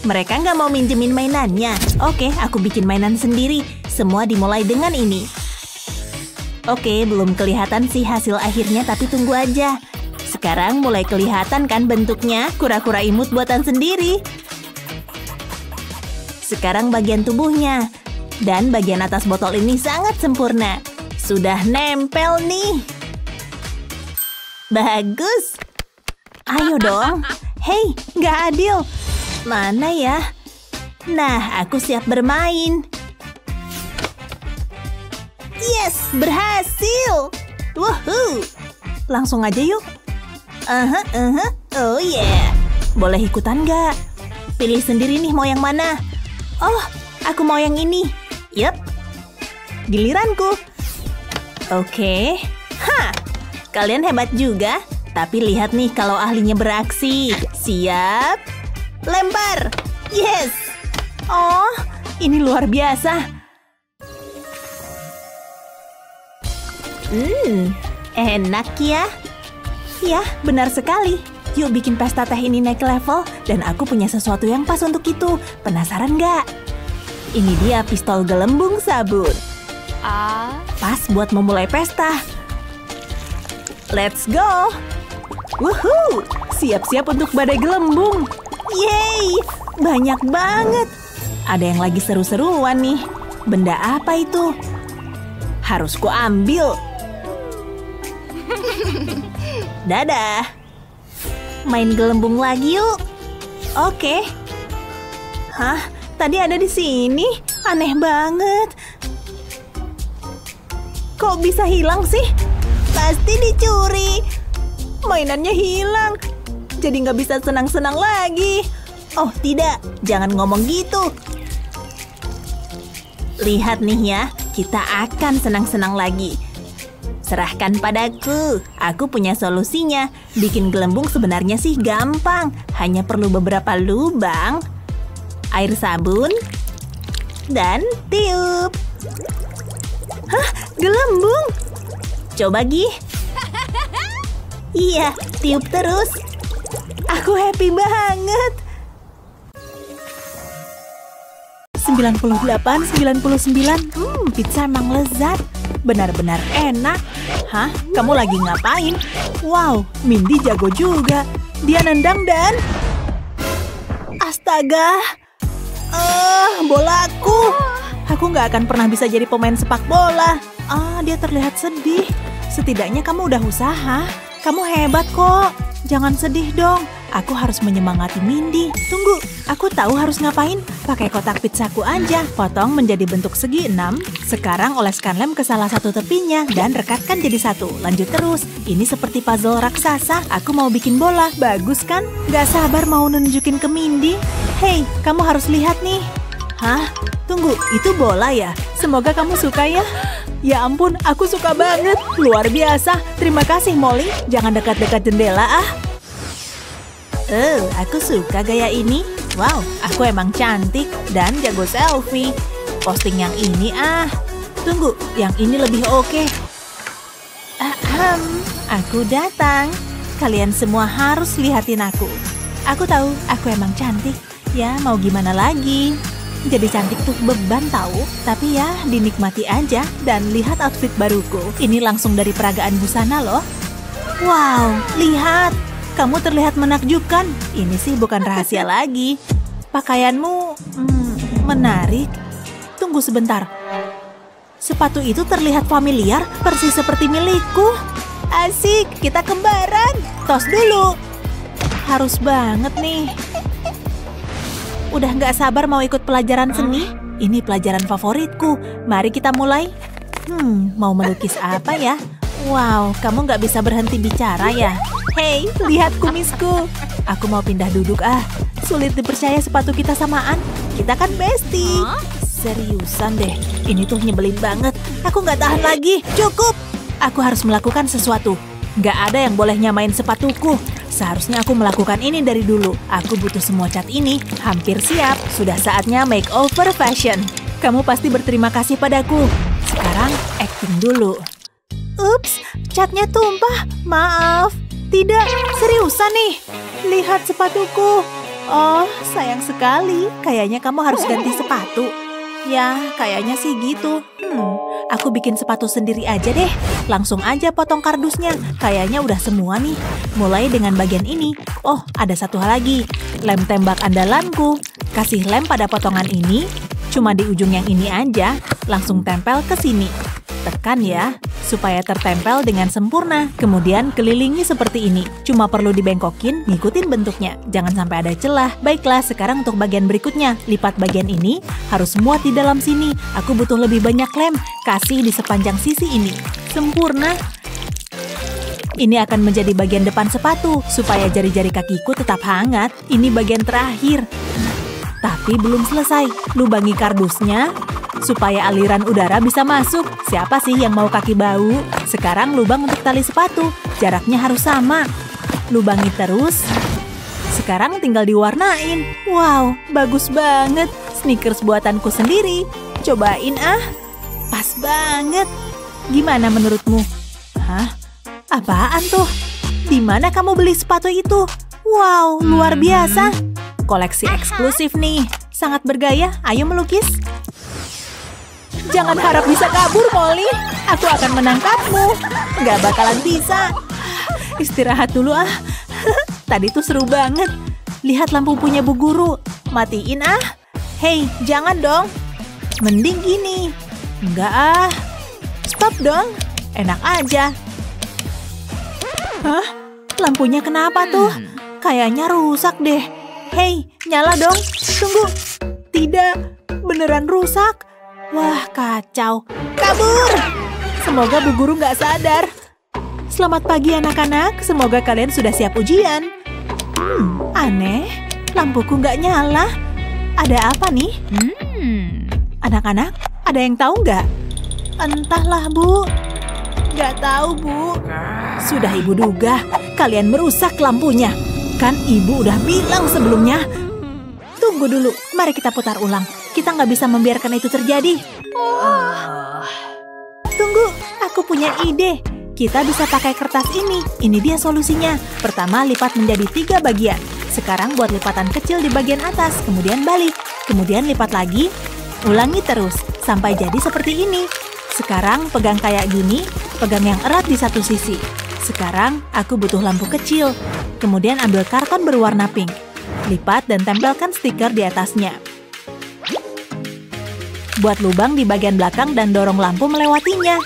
Mereka nggak mau minjemin mainannya. Oke, aku bikin mainan sendiri. Semua dimulai dengan ini. Oke, belum kelihatan sih hasil akhirnya, tapi tunggu aja. Sekarang mulai kelihatan kan bentuknya, kura-kura imut buatan sendiri. Sekarang bagian tubuhnya. Dan bagian atas botol ini sangat sempurna. Sudah nempel nih. Bagus. Ayo dong. Hei, nggak adil. Mana ya? Nah, aku siap bermain. Yes, berhasil. Woohoo. Langsung aja yuk. Oh yeah. Boleh ikutan nggak? Pilih sendiri nih mau yang mana. Oh, aku mau yang ini. Yup. Giliranku. Oke. Hah. Kalian hebat juga. Tapi lihat nih kalau ahlinya beraksi. Siap. Lempar. Yes. Oh, ini luar biasa. Enak ya. Ya, benar sekali. Yuk bikin pesta teh ini naik level. Dan aku punya sesuatu yang pas untuk itu. Penasaran nggak? Ini dia pistol gelembung sabun. Pas buat memulai pesta. Let's go. Woohoo! Siap-siap untuk badai gelembung. Yeay! Banyak banget. Ada yang lagi seru-seruan nih. Benda apa itu? Harus ku ambil. Dadah. Main gelembung lagi yuk. Oke. Hah? Tadi ada di sini? Aneh banget. Kok bisa hilang sih? Pasti dicuri. Mainannya hilang. Jadi nggak bisa senang-senang lagi. Oh tidak, jangan ngomong gitu. Lihat nih ya, kita akan senang-senang lagi. Serahkan padaku. Aku punya solusinya. Bikin gelembung sebenarnya sih gampang. Hanya perlu beberapa lubang, air sabun, dan tiup. Hah, gelembung? Coba Gi. Iya, tiup terus. Aku happy banget. 98, 99. Pizza emang lezat. Benar-benar enak. Hah? Kamu lagi ngapain? Wow, Mindy jago juga. Dia nendang dan... Astaga. Bolaku. Aku nggak akan pernah bisa jadi pemain sepak bola. Dia terlihat sedih. Setidaknya kamu udah usaha. Kamu hebat kok. Jangan sedih dong. Aku harus menyemangati Mindy. Tunggu, aku tahu harus ngapain. Pakai kotak pizzaku aja. Potong menjadi bentuk segi 6. Sekarang oleskan lem ke salah satu tepinya dan rekatkan jadi satu. Lanjut terus. Ini seperti puzzle raksasa. Aku mau bikin bola. Bagus kan? Gak sabar mau nunjukin ke Mindy. Hei, kamu harus lihat nih. Hah? Tunggu, itu bola ya? Semoga kamu suka ya. Ya ampun, aku suka banget. Luar biasa. Terima kasih Molly. Jangan dekat-dekat jendela aku suka gaya ini. Wow, aku emang cantik dan jago selfie. Posting yang ini Tunggu, yang ini lebih oke. Aku datang. Kalian semua harus lihatin aku. Aku tahu, aku emang cantik. Ya, mau gimana lagi? Jadi cantik tuh beban tahu. Tapi ya, dinikmati aja. Dan lihat outfit baruku. Ini langsung dari peragaan busana loh. Wow, lihat. Kamu terlihat menakjubkan. Ini sih bukan rahasia lagi. Pakaianmu menarik. Tunggu sebentar. Sepatu itu terlihat familiar, persis seperti milikku. Asik, kita kembaran. Tos dulu. Harus banget nih. Udah nggak sabar mau ikut pelajaran seni. Ini pelajaran favoritku. Mari kita mulai. Mau melukis apa ya? Wow, kamu nggak bisa berhenti bicara ya? Hei, lihat kumisku. Aku mau pindah duduk Sulit dipercaya sepatu kita samaan. Kita kan bestie. Seriusan deh, ini tuh nyebelin banget. Aku nggak tahan lagi. Cukup. Aku harus melakukan sesuatu. Nggak ada yang boleh nyamain sepatuku. Seharusnya aku melakukan ini dari dulu. Aku butuh semua cat ini. Hampir siap. Sudah saatnya makeover fashion. Kamu pasti berterima kasih padaku. Sekarang acting dulu. Ups, catnya tumpah. Maaf. Tidak, seriusan nih. Lihat sepatuku. Oh, sayang sekali. Kayaknya kamu harus ganti sepatu. Ya, kayaknya sih gitu. Aku bikin sepatu sendiri aja deh. Langsung aja potong kardusnya. Kayaknya udah semua nih. Mulai dengan bagian ini. Oh, ada satu hal lagi. Lem tembak andalanku. Kasih lem pada potongan ini. Cuma di ujung yang ini aja, langsung tempel ke sini. Tekan ya, supaya tertempel dengan sempurna. Kemudian kelilingi seperti ini. Cuma perlu dibengkokin, ngikutin bentuknya. Jangan sampai ada celah. Baiklah, sekarang untuk bagian berikutnya. Lipat bagian ini, harus muat di dalam sini. Aku butuh lebih banyak lem. Kasih di sepanjang sisi ini. Sempurna. Ini akan menjadi bagian depan sepatu, supaya jari-jari kakiku tetap hangat. Ini bagian terakhir. Tapi belum selesai. Lubangi kardusnya, supaya aliran udara bisa masuk. Siapa sih yang mau kaki bau? Sekarang lubang untuk tali sepatu. Jaraknya harus sama. Lubangi terus. Sekarang tinggal diwarnain. Wow, bagus banget. Sneakers buatanku sendiri. Cobain ah. Pas banget. Gimana menurutmu? Hah? Apaan tuh? Di mana kamu beli sepatu itu? Wow, luar biasa. Koleksi eksklusif nih. Sangat bergaya. Ayo melukis. Jangan harap bisa kabur, Molly. Aku akan menangkapmu. Nggak bakalan bisa. Istirahat dulu ah. Tadi tuh seru banget. Lihat lampu punya Bu Guru. Matiin ah. Hei, jangan dong. Mending gini. Enggak ah. Stop dong. Enak aja. Hah? Lampunya kenapa tuh? Kayaknya rusak deh. Hei, nyala dong. Tunggu. Tidak. Beneran rusak. Wah, kacau. Kabur! Semoga Bu Guru nggak sadar. Selamat pagi anak-anak. Semoga kalian sudah siap ujian. Aneh. Lampuku nggak nyala. Ada apa nih? Anak-anak, ada yang tahu nggak? Entahlah, Bu. Nggak tahu, Bu. Sudah Ibu duga. Kalian merusak lampunya. Kan Ibu udah bilang sebelumnya. Tunggu dulu. Mari kita putar ulang. Kita nggak bisa membiarkan itu terjadi. Tunggu, aku punya ide. Kita bisa pakai kertas ini. Ini dia solusinya. Pertama, lipat menjadi 3 bagian. Sekarang buat lipatan kecil di bagian atas, kemudian balik. Kemudian lipat lagi. Ulangi terus, sampai jadi seperti ini. Sekarang pegang kayak gini, pegang yang erat di satu sisi. Sekarang, aku butuh lampu kecil. Kemudian ambil karton berwarna pink. Lipat dan tempelkan stiker di atasnya. Buat lubang di bagian belakang dan dorong lampu melewatinya.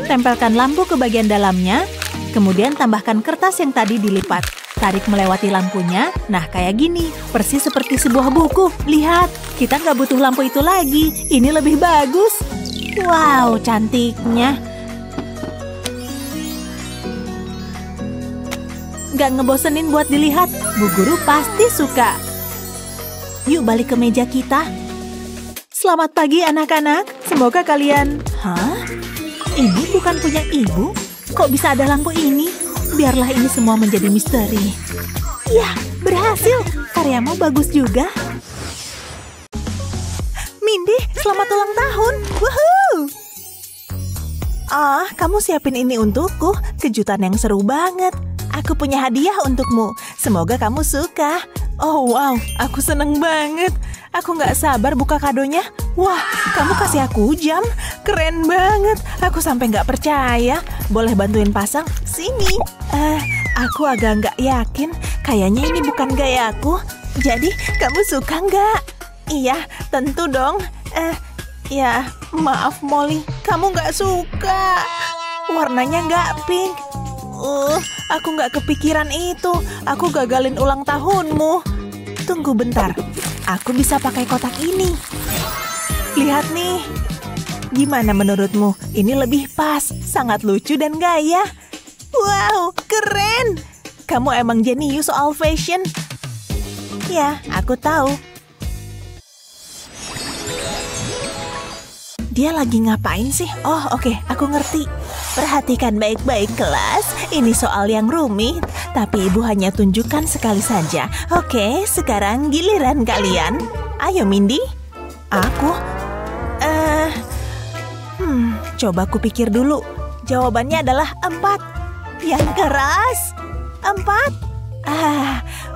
Tempelkan lampu ke bagian dalamnya, kemudian tambahkan kertas yang tadi dilipat. Tarik melewati lampunya, nah kayak gini, persis seperti sebuah buku. Lihat, kita nggak butuh lampu itu lagi, ini lebih bagus. Wow, cantiknya. Nggak ngebosenin buat dilihat, Bu Guru pasti suka. Yuk balik ke meja kita. Selamat pagi anak-anak, semoga kalian... Hah? Ini bukan punya Ibu? Kok bisa ada lampu ini? Biarlah ini semua menjadi misteri. Ya, berhasil. Karyamu bagus juga. Mindy, selamat ulang tahun. Woohoo! Kamu siapin ini untukku. Kejutan yang seru banget. Aku punya hadiah untukmu. Semoga kamu suka. Oh wow, aku seneng banget. Aku nggak sabar buka kadonya. Wah, kamu kasih aku jam. Keren banget. Aku sampai nggak percaya. Boleh bantuin pasang? Sini. Aku agak nggak yakin. Kayaknya ini bukan gayaku. Jadi, kamu suka nggak? Iya, tentu dong. Ya, maaf Molly. Kamu nggak suka. Warnanya nggak pink. Aku nggak kepikiran itu. Aku gagalin ulang tahunmu. Tunggu bentar. Aku bisa pakai kotak ini. Lihat nih. Gimana menurutmu? Ini lebih pas. Sangat lucu dan gaya. Wow, keren. Kamu emang jenius soal fashion. Ya, aku tahu. Dia lagi ngapain sih? Oh, oke, aku ngerti. Perhatikan baik-baik kelas. Ini soal yang rumit, tapi Ibu hanya tunjukkan sekali saja. Oke, sekarang giliran kalian. Ayo, Mindy. Aku? Coba kupikir dulu. Jawabannya adalah 4. Yang keras. 4.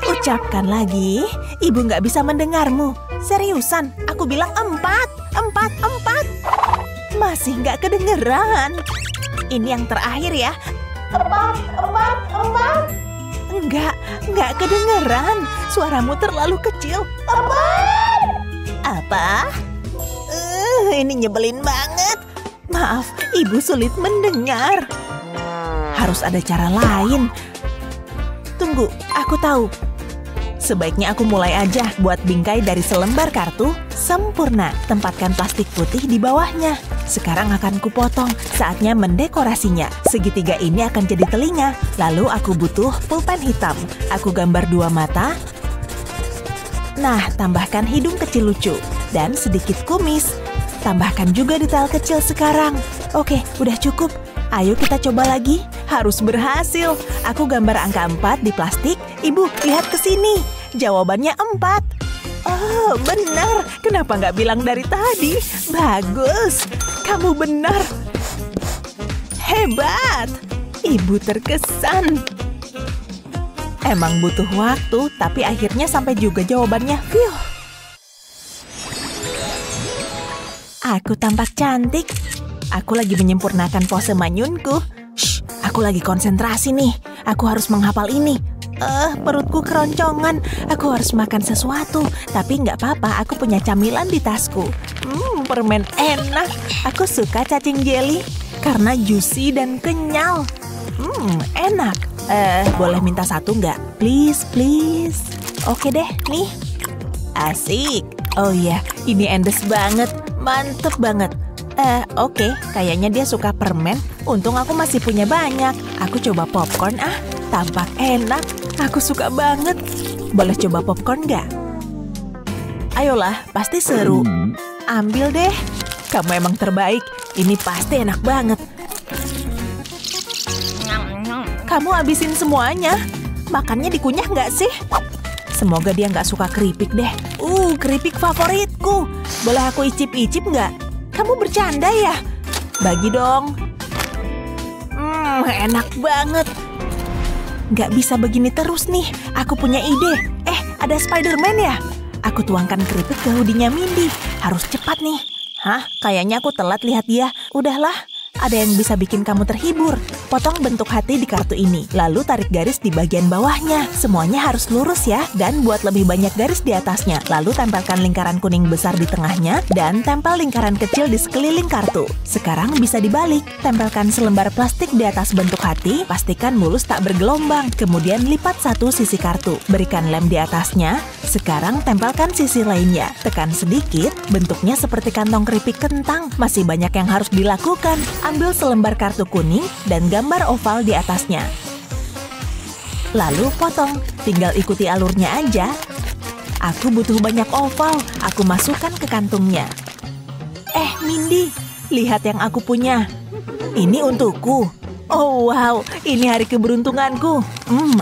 Ucapkan lagi. Ibu nggak bisa mendengarmu. Seriusan, aku bilang 4. 4. Masih nggak kedengeran. Ini yang terakhir ya. 4. Nggak kedengeran. Suaramu terlalu kecil. 4. Apa? Ini nyebelin banget. Maaf, ibu sulit mendengar. Harus ada cara lain. Tunggu, aku tahu. Sebaiknya aku mulai aja buat bingkai dari selembar kartu. Sempurna, tempatkan plastik putih di bawahnya. Sekarang akan kupotong, saatnya mendekorasinya. Segitiga ini akan jadi telinga. Lalu aku butuh pulpen hitam. Aku gambar 2 mata. Nah, tambahkan hidung kecil lucu. Dan sedikit kumis. Tambahkan juga detail kecil sekarang. Oke, udah cukup. Ayo kita coba lagi. Harus berhasil. Aku gambar angka 4 di plastik. Ibu, lihat ke sini. Jawabannya 4. Oh, benar. Kenapa nggak bilang dari tadi? Bagus. Kamu benar. Hebat. Ibu terkesan. Emang butuh waktu, tapi akhirnya sampai juga jawabannya. Phew. Aku tampak cantik. Aku lagi menyempurnakan pose manyunku. Shh, aku lagi konsentrasi nih. Aku harus menghafal ini. Perutku keroncongan. Aku harus makan sesuatu. Tapi nggak apa-apa, aku punya camilan di tasku. Permen enak. Aku suka cacing jelly karena juicy dan kenyal. Enak. Boleh minta satu nggak? Please, please. Oke deh, nih. Asik. Oh iya, ini endes banget. Mantep banget. Oke, kayaknya dia suka permen. Untung aku masih punya banyak. Aku coba popcorn tampak enak. Aku suka banget. Boleh coba popcorn nggak? Ayolah, pasti seru. Ambil deh. Kamu emang terbaik. Ini pasti enak banget. Kamu habisin semuanya. Makannya dikunyah nggak sih? Semoga dia nggak suka keripik deh. Keripik favoritku. Boleh aku icip-icip nggak? Kamu bercanda ya? Bagi dong. Enak banget. Nggak bisa begini terus nih. Aku punya ide. Ada Spider-Man ya? Aku tuangkan keripik ke hoodie-nya Mindy. Harus cepat nih. Hah? Kayaknya aku telat lihat dia. Udahlah. Ada yang bisa bikin kamu terhibur. Potong bentuk hati di kartu ini. Lalu tarik garis di bagian bawahnya. Semuanya harus lurus ya. Dan buat lebih banyak garis di atasnya. Lalu tempelkan lingkaran kuning besar di tengahnya. Dan tempel lingkaran kecil di sekeliling kartu. Sekarang bisa dibalik. Tempelkan selembar plastik di atas bentuk hati. Pastikan mulus tak bergelombang. Kemudian lipat satu sisi kartu. Berikan lem di atasnya. Sekarang tempelkan sisi lainnya. Tekan sedikit. Bentuknya seperti kantong keripik kentang. Masih banyak yang harus dilakukan. Ambil selembar kartu kuning dan gambar oval di atasnya. Lalu potong. Tinggal ikuti alurnya aja. Aku butuh banyak oval. Aku masukkan ke kantungnya. Mindy, lihat yang aku punya. Ini untukku. Oh wow, ini hari keberuntunganku.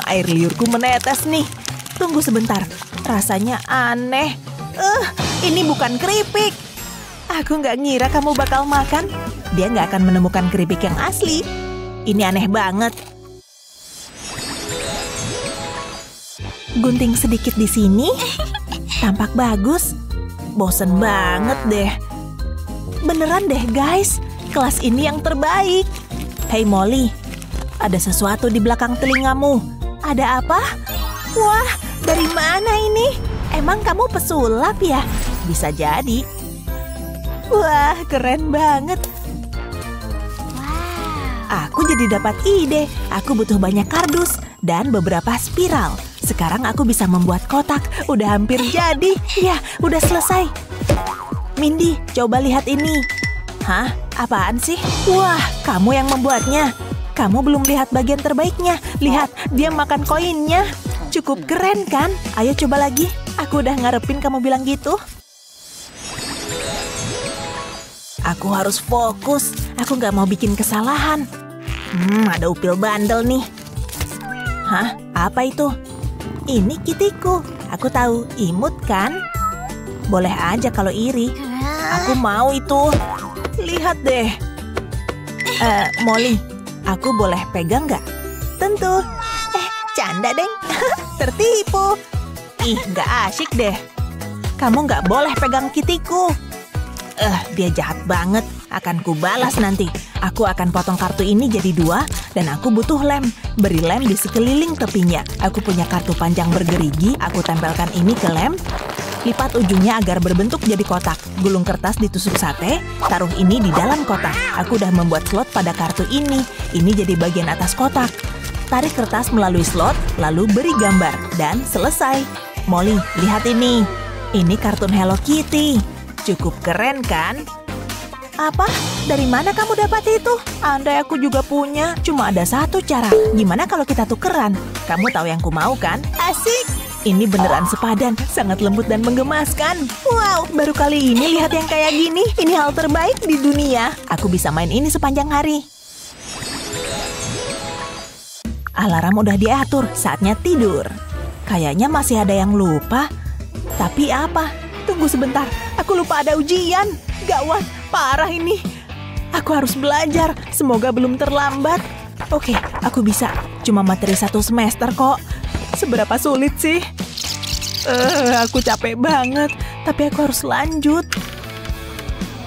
Air liurku menetes nih. Tunggu sebentar. Rasanya aneh. Ini bukan keripik. Aku nggak ngira kamu bakal makan. Dia nggak akan menemukan keripik yang asli. Ini aneh banget. Gunting sedikit di sini. Tampak bagus. Bosen banget deh. Beneran deh guys. Kelas ini yang terbaik. Hey Molly. Ada sesuatu di belakang telingamu. Ada apa? Wah, dari mana ini? Emang kamu pesulap ya? Bisa jadi. Wah, keren banget. Aku jadi dapat ide. Aku butuh banyak kardus dan beberapa spiral. Sekarang aku bisa membuat kotak. Udah hampir jadi. Ya, udah selesai. Mindy, coba lihat ini. Hah? Apaan sih? Wah, kamu yang membuatnya. Kamu belum lihat bagian terbaiknya. Lihat, dia makan koinnya. Cukup keren kan? Ayo coba lagi. Aku udah ngarepin kamu bilang gitu. Aku harus fokus. Aku nggak mau bikin kesalahan. Ada upil bandel nih. Hah? Apa itu? Ini kitiku. Aku tahu, imut kan? Boleh aja kalau iri. Aku mau itu. Lihat deh. Molly, aku boleh pegang nggak? Tentu. Canda deng. Tertipu. Ih, nggak asyik deh. Kamu nggak boleh pegang kitiku. Dia jahat banget. Akan kubalas nanti. Aku akan potong kartu ini jadi 2 dan aku butuh lem. Beri lem di sekeliling tepinya. Aku punya kartu panjang bergerigi. Aku tempelkan ini ke lem. Lipat ujungnya agar berbentuk jadi kotak. Gulung kertas ditusuk sate, taruh ini di dalam kotak. Aku udah membuat slot pada kartu ini. Ini jadi bagian atas kotak. Tarik kertas melalui slot, lalu beri gambar. Dan selesai. Molly, lihat ini. Ini kartun Hello Kitty. Cukup keren kan? Apa? Dari mana kamu dapat itu? Andai aku juga punya. Cuma ada satu cara. Gimana kalau kita tukeran? Kamu tahu yang ku mau kan? Asik! Ini beneran sepadan, sangat lembut dan menggemaskan. Wow, baru kali ini lihat yang kayak gini. Ini hal terbaik di dunia. Aku bisa main ini sepanjang hari. Alarm udah diatur, saatnya tidur. Kayaknya masih ada yang lupa. Tapi apa? Tunggu sebentar, aku lupa ada ujian. Gawat, parah ini. Aku harus belajar, semoga belum terlambat. Oke, aku bisa. Cuma materi 1 semester kok. Seberapa sulit sih? Aku capek banget, tapi aku harus lanjut.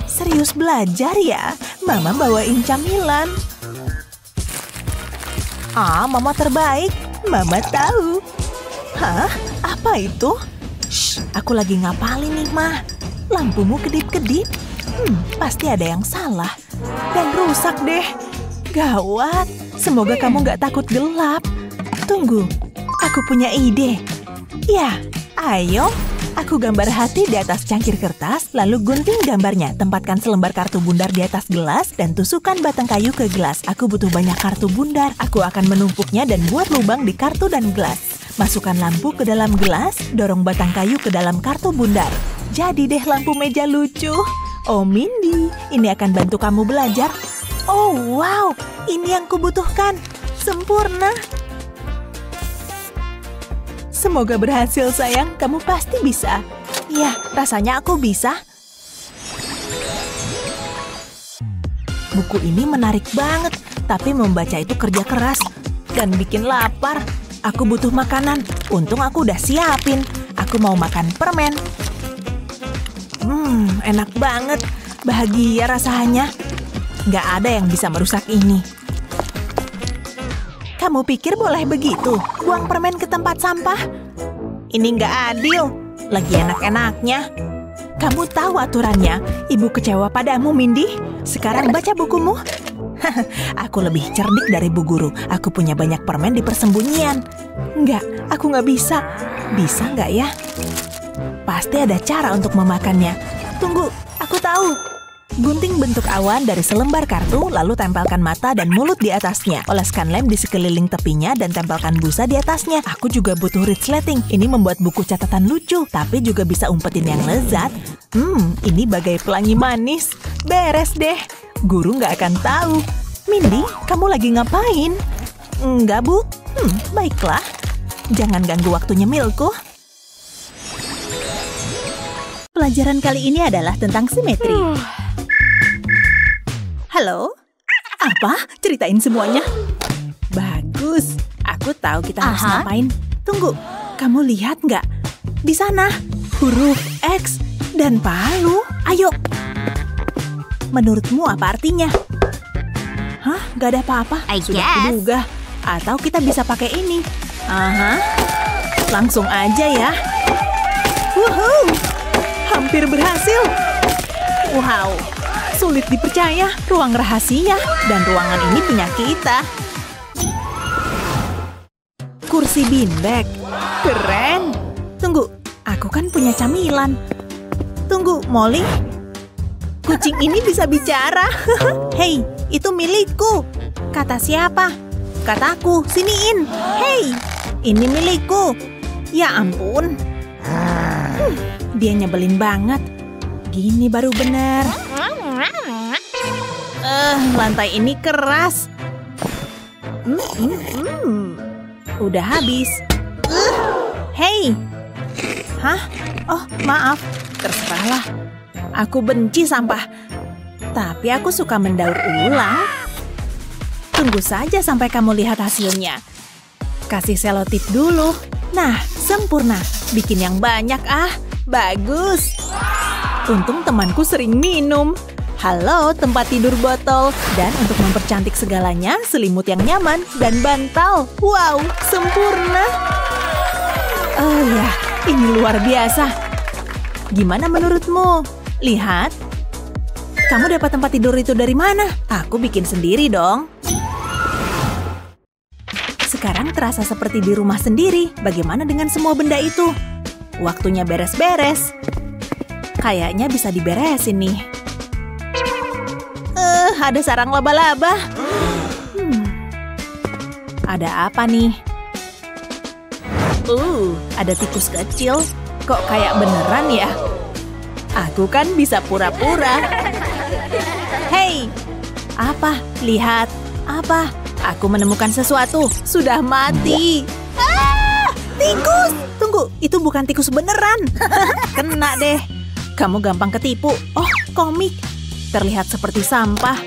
Serius belajar ya? Mama bawain camilan. Mama terbaik. Mama tahu. Hah? Apa itu? Shh, aku lagi ngapalin nih, Ma. Lampumu kedip-kedip. Pasti ada yang salah. Dan rusak deh. Gawat. Semoga kamu nggak takut gelap. Tunggu. Aku punya ide. Ya, ayo. Aku gambar hati di atas cangkir kertas, lalu gunting gambarnya. Tempatkan selembar kartu bundar di atas gelas, dan tusukkan batang kayu ke gelas. Aku butuh banyak kartu bundar. Aku akan menumpuknya dan buat lubang di kartu dan gelas. Masukkan lampu ke dalam gelas, dorong batang kayu ke dalam kartu bundar. Jadi deh lampu meja lucu. Oh, Mindy, ini akan bantu kamu belajar. Oh, wow, ini yang kubutuhkan. Sempurna. Semoga berhasil, sayang. Kamu pasti bisa. Ya, rasanya aku bisa. Buku ini menarik banget, tapi membaca itu kerja keras dan bikin lapar. Aku butuh makanan. Untung aku udah siapin. Aku mau makan permen. Enak banget. Bahagia rasanya. Nggak ada yang bisa merusak ini. Kamu pikir boleh begitu? Buang permen ke tempat sampah? Ini nggak adil. Lagi enak-enaknya. Kamu tahu aturannya. Ibu kecewa padamu, Mindy. Sekarang baca bukumu. Aku lebih cerdik dari Bu Guru. Aku punya banyak permen di persembunyian. Nggak, aku nggak bisa. Bisa nggak ya? Pasti ada cara untuk memakannya. Tunggu, aku tahu. Gunting bentuk awan dari selembar kartu, lalu tempelkan mata dan mulut di atasnya. Oleskan lem di sekeliling tepinya dan tempelkan busa di atasnya. Aku juga butuh resleting. Ini membuat buku catatan lucu, tapi juga bisa umpetin yang lezat. Ini bagai pelangi manis. Beres deh. Guru nggak akan tahu. Mindy, kamu lagi ngapain? Enggak, Bu. Baiklah. Jangan ganggu waktu nyemilku. Pelajaran kali ini adalah tentang simetri. Halo? Apa? Ceritain semuanya. Bagus. Aku tahu kita harus ngapain. Tunggu, kamu lihat nggak? Di sana, huruf X dan palu. Ayo. Menurutmu apa artinya? Hah? Nggak ada apa-apa? Sudah kuduga. Atau kita bisa pakai ini. Langsung aja ya. Woohoo! Hampir berhasil. Wow. Sulit dipercaya, ruang rahasia, dan ruangan ini punya kita. Kursi beanbag. Keren. Tunggu, aku kan punya camilan. Tunggu, Molly. Kucing ini bisa bicara. Hei, itu milikku. Kata siapa? Kataku, siniin. Hei, ini milikku. Ya ampun. Dia nyebelin banget. Gini baru bener. Lantai ini keras. Udah habis. Hei. Hah? Oh, maaf. Terserahlah. Aku benci sampah. Tapi aku suka mendaur ulang. Tunggu saja sampai kamu lihat hasilnya. Kasih selotip dulu. Nah, sempurna. Bikin yang banyak Bagus. Untung temanku sering minum. Halo, tempat tidur botol. Dan untuk mempercantik segalanya, selimut yang nyaman dan bantal. Wow, sempurna. Oh ya, ini luar biasa. Gimana menurutmu? Lihat. Kamu dapat tempat tidur itu dari mana? Aku bikin sendiri dong. Sekarang terasa seperti di rumah sendiri. Bagaimana dengan semua benda itu? Waktunya beres-beres. Kayaknya bisa diberesin nih. Ada sarang laba-laba. Ada apa nih? Ada tikus kecil. Kok kayak beneran ya? Aku kan bisa pura-pura. Hei, apa? Lihat. Apa? Aku menemukan sesuatu. Sudah mati. Tikus! Tunggu, itu bukan tikus beneran. Kena deh. Kamu gampang ketipu. Oh, komik. Terlihat seperti sampah.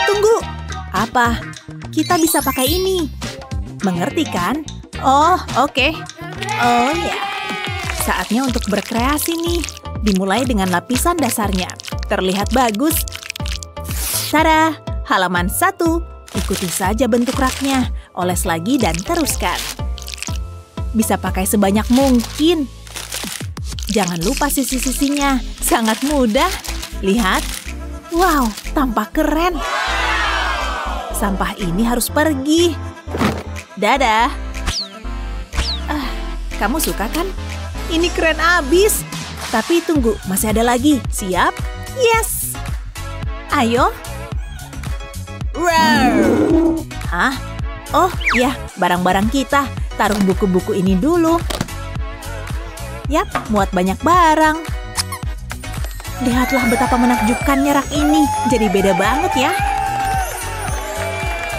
Tunggu. Apa? Kita bisa pakai ini. Mengerti kan? Oh, oke. Oh ya. Saatnya untuk berkreasi nih. Dimulai dengan lapisan dasarnya. Terlihat bagus. Tada! Halaman 1. Ikuti saja bentuk raknya. Oles lagi dan teruskan. Bisa pakai sebanyak mungkin. Jangan lupa sisi-sisinya. Sangat mudah. Lihat. Wow, tampak keren. Sampah ini harus pergi. Dadah. Kamu suka kan? Ini keren abis. Tapi tunggu, masih ada lagi. Siap? Yes. Ayo. Roar. Hah? Oh, ya, barang-barang kita. Taruh buku-buku ini dulu. Yap, muat banyak barang. Lihatlah betapa menakjubkannya rak ini. Jadi beda banget ya.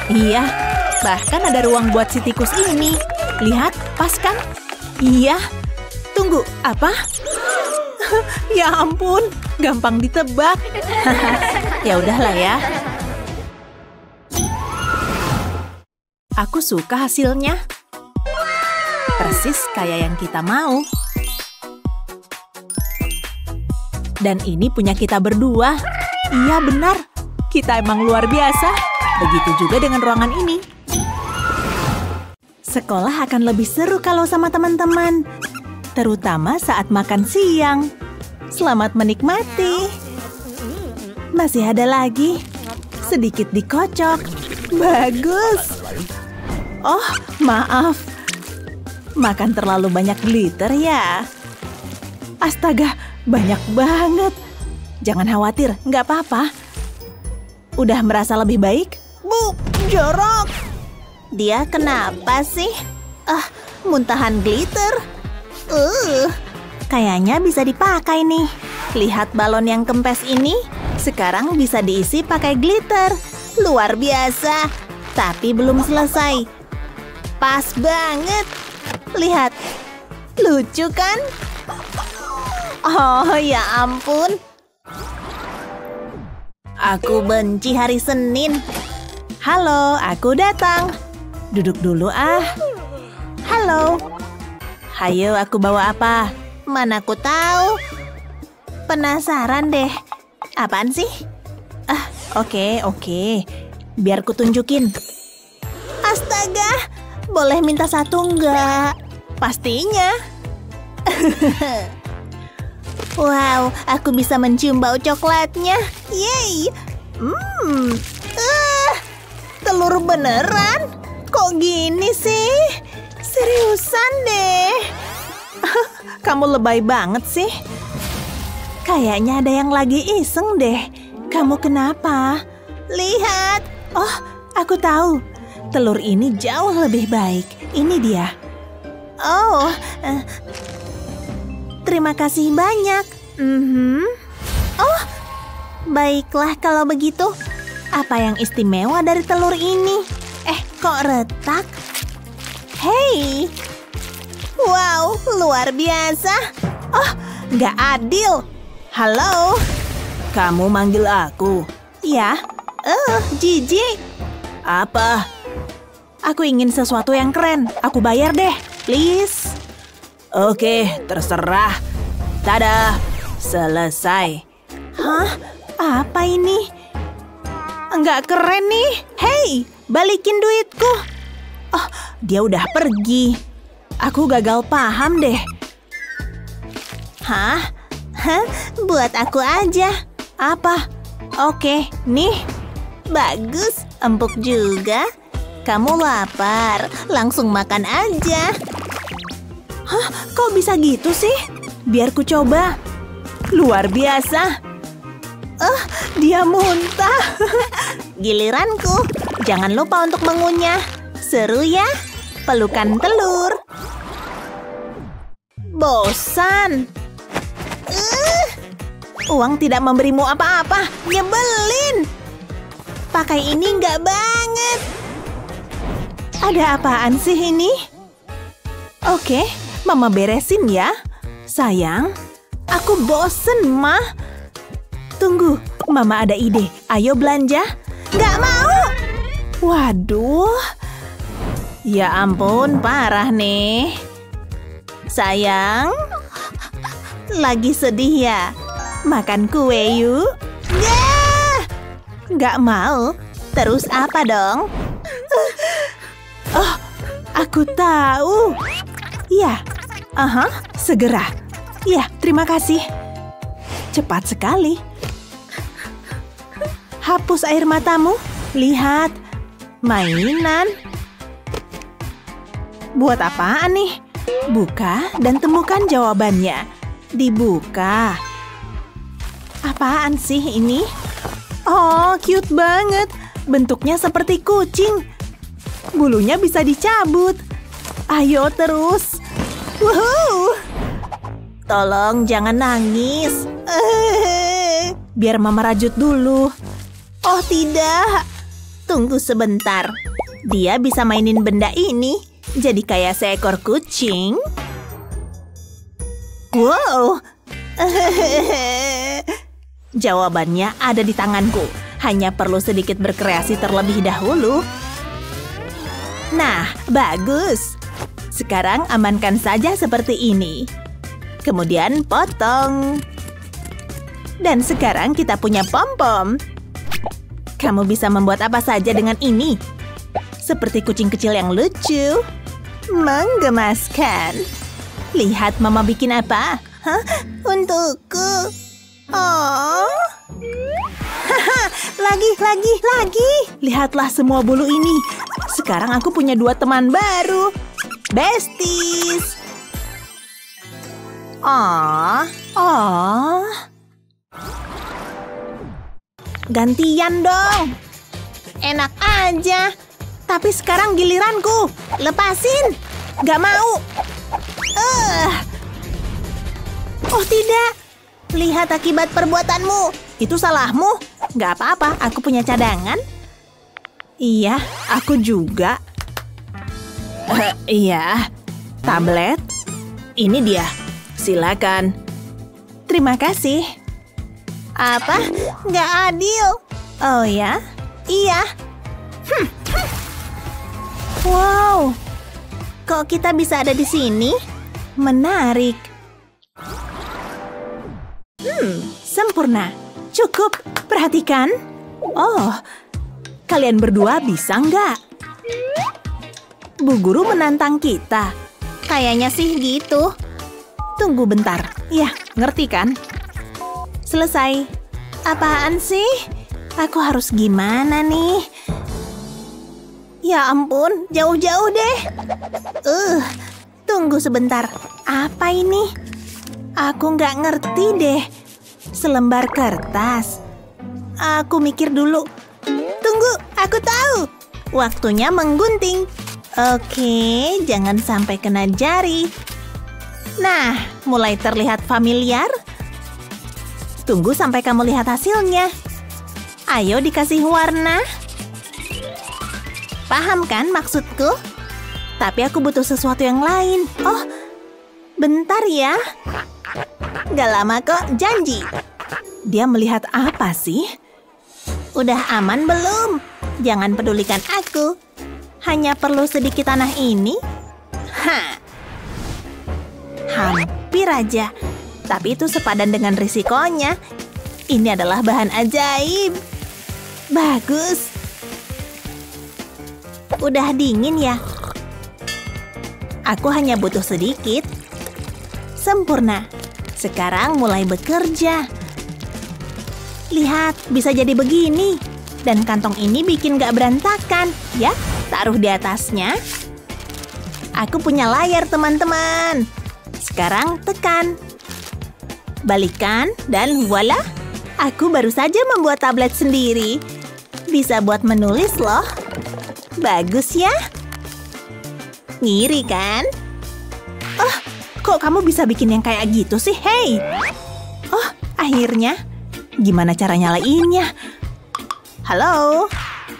Iya, bahkan ada ruang buat si tikus ini. Lihat, pas kan? Iya. Tunggu, apa? Ya ampun, gampang ditebak. Ya udahlah ya. Aku suka hasilnya. Persis kayak yang kita mau. Dan ini punya kita berdua. Iya benar, kita emang luar biasa. Begitu juga dengan ruangan ini. Sekolah akan lebih seru kalau sama teman-teman. Terutama saat makan siang. Selamat menikmati. Masih ada lagi. Sedikit dikocok. Bagus. Oh, maaf. Makan terlalu banyak glitter ya. Astaga, banyak banget. Jangan khawatir, nggak apa-apa. Udah merasa lebih baik? Bu, jorok. Dia kenapa sih? Muntahan glitter. Kayaknya bisa dipakai nih. Lihat balon yang kempes ini. Sekarang bisa diisi pakai glitter. Luar biasa. Tapi belum selesai. Pas banget. Lihat. Lucu kan? Oh ya ampun. Aku benci hari Senin. Halo, aku datang. Duduk dulu ah. Halo. Hayo, aku bawa apa? Mana aku tahu. Penasaran deh. Apaan sih? Oke. Biar ku tunjukin. Astaga, boleh minta satu nggak? Pastinya. Wow, aku bisa mencium bau coklatnya. Yeay. Telur beneran? Kok gini sih? Seriusan deh. Kamu lebay banget sih. Kayaknya ada yang lagi iseng deh. Kamu kenapa? Lihat. Oh, aku tahu. Telur ini jauh lebih baik. Ini dia. Oh, terima kasih banyak. Oh, baiklah kalau begitu. Apa yang istimewa dari telur ini? Kok retak? Hei. Wow, luar biasa. Oh, nggak adil. Halo. Kamu manggil aku? Ya. Jijik. Apa? Aku ingin sesuatu yang keren. Aku bayar deh, please. Oke, terserah. Tada, selesai. Hah? Apa ini? Enggak keren nih. Hei, balikin duitku. Oh, dia udah pergi. Aku gagal paham deh. Hah? Buat aku aja. Apa? Oke, nih. Bagus, empuk juga. Kamu lapar, langsung makan aja. Hah, kok bisa gitu sih? Biar ku coba. Luar biasa. Dia muntah. Giliranku. Jangan lupa untuk mengunyah. Seru ya? Pelukan telur. Bosan. Uang tidak memberimu apa-apa. Nyebelin. Pakai ini nggak banget. Ada apaan sih ini? Oke, Mama beresin ya. Sayang, aku bosen, Ma. Tunggu, Mama ada ide. Ayo belanja. Nggak mau. Waduh. Ya ampun, parah nih. Sayang, lagi sedih ya? Makan kue yuk. Nggak mau. Terus apa dong? Oh, aku tahu. Ya, segera. Ya, terima kasih. Cepat sekali. Hapus air matamu. Lihat. Mainan. Buat apaan nih? Buka dan temukan jawabannya. Dibuka. Apaan sih ini? Oh, cute banget. Bentuknya seperti kucing. Bulunya bisa dicabut. Ayo terus. Woohoo! Tolong jangan nangis. Biar Mama rajut dulu. Oh tidak. Tunggu sebentar. Dia bisa mainin benda ini. Jadi kayak seekor kucing. Wow. Jawabannya ada di tanganku. Hanya perlu sedikit berkreasi terlebih dahulu. Nah, bagus. Sekarang amankan saja seperti ini. Kemudian potong. Dan sekarang kita punya pom-pom. Kamu bisa membuat apa saja dengan ini. Seperti kucing kecil yang lucu. Menggemaskan. Lihat Mama bikin apa. Hah? Untukku. Oh. Lagi. Lihatlah semua bulu ini. Sekarang aku punya 2 teman baru. Besties. Oh. Gantian dong. Enak aja. Tapi sekarang giliranku. Lepasin. Gak mau. Oh tidak. Lihat akibat perbuatanmu. Itu salahmu. Gak apa-apa, aku punya cadangan. Iya, aku juga. Iya. Tablet. Ini dia. Silakan. Terima kasih. Apa? Gak adil. Oh ya? Iya. Wow. Kok kita bisa ada di sini? Menarik. Sempurna. Cukup. Perhatikan. Oh, kalian berdua bisa nggak? Bu Guru menantang kita. Kayaknya sih gitu. Tunggu bentar. Ya, ngerti kan? Selesai. Apaan sih? Aku harus gimana nih? Ya ampun, jauh-jauh deh. Tunggu sebentar. Apa ini? Aku nggak ngerti deh. Selembar kertas. Aku mikir dulu. Tunggu, aku tahu. Waktunya menggunting. Oke, jangan sampai kena jari. Nah, mulai terlihat familiar. Tunggu sampai kamu lihat hasilnya. Ayo dikasih warna. Paham kan maksudku? Tapi aku butuh sesuatu yang lain. Oh, bentar ya. Gak lama kok, janji. Dia melihat apa sih? Udah aman belum? Jangan pedulikan aku. Hanya perlu sedikit tanah ini. Hampir aja. Tapi itu sepadan dengan risikonya. Ini adalah bahan ajaib. Bagus. Udah dingin ya? Aku hanya butuh sedikit. Sempurna. Sekarang mulai bekerja. Lihat, bisa jadi begini. Dan kantong ini bikin gak berantakan. Ya, taruh di atasnya. Aku punya layar, teman-teman. Sekarang tekan. Balikan dan voila. Aku baru saja membuat tablet sendiri. Bisa buat menulis loh. Bagus ya? Ngiri kan? Oh, kok kamu bisa bikin yang kayak gitu sih? Hey! Oh, akhirnya. Gimana cara nyalainnya? Halo?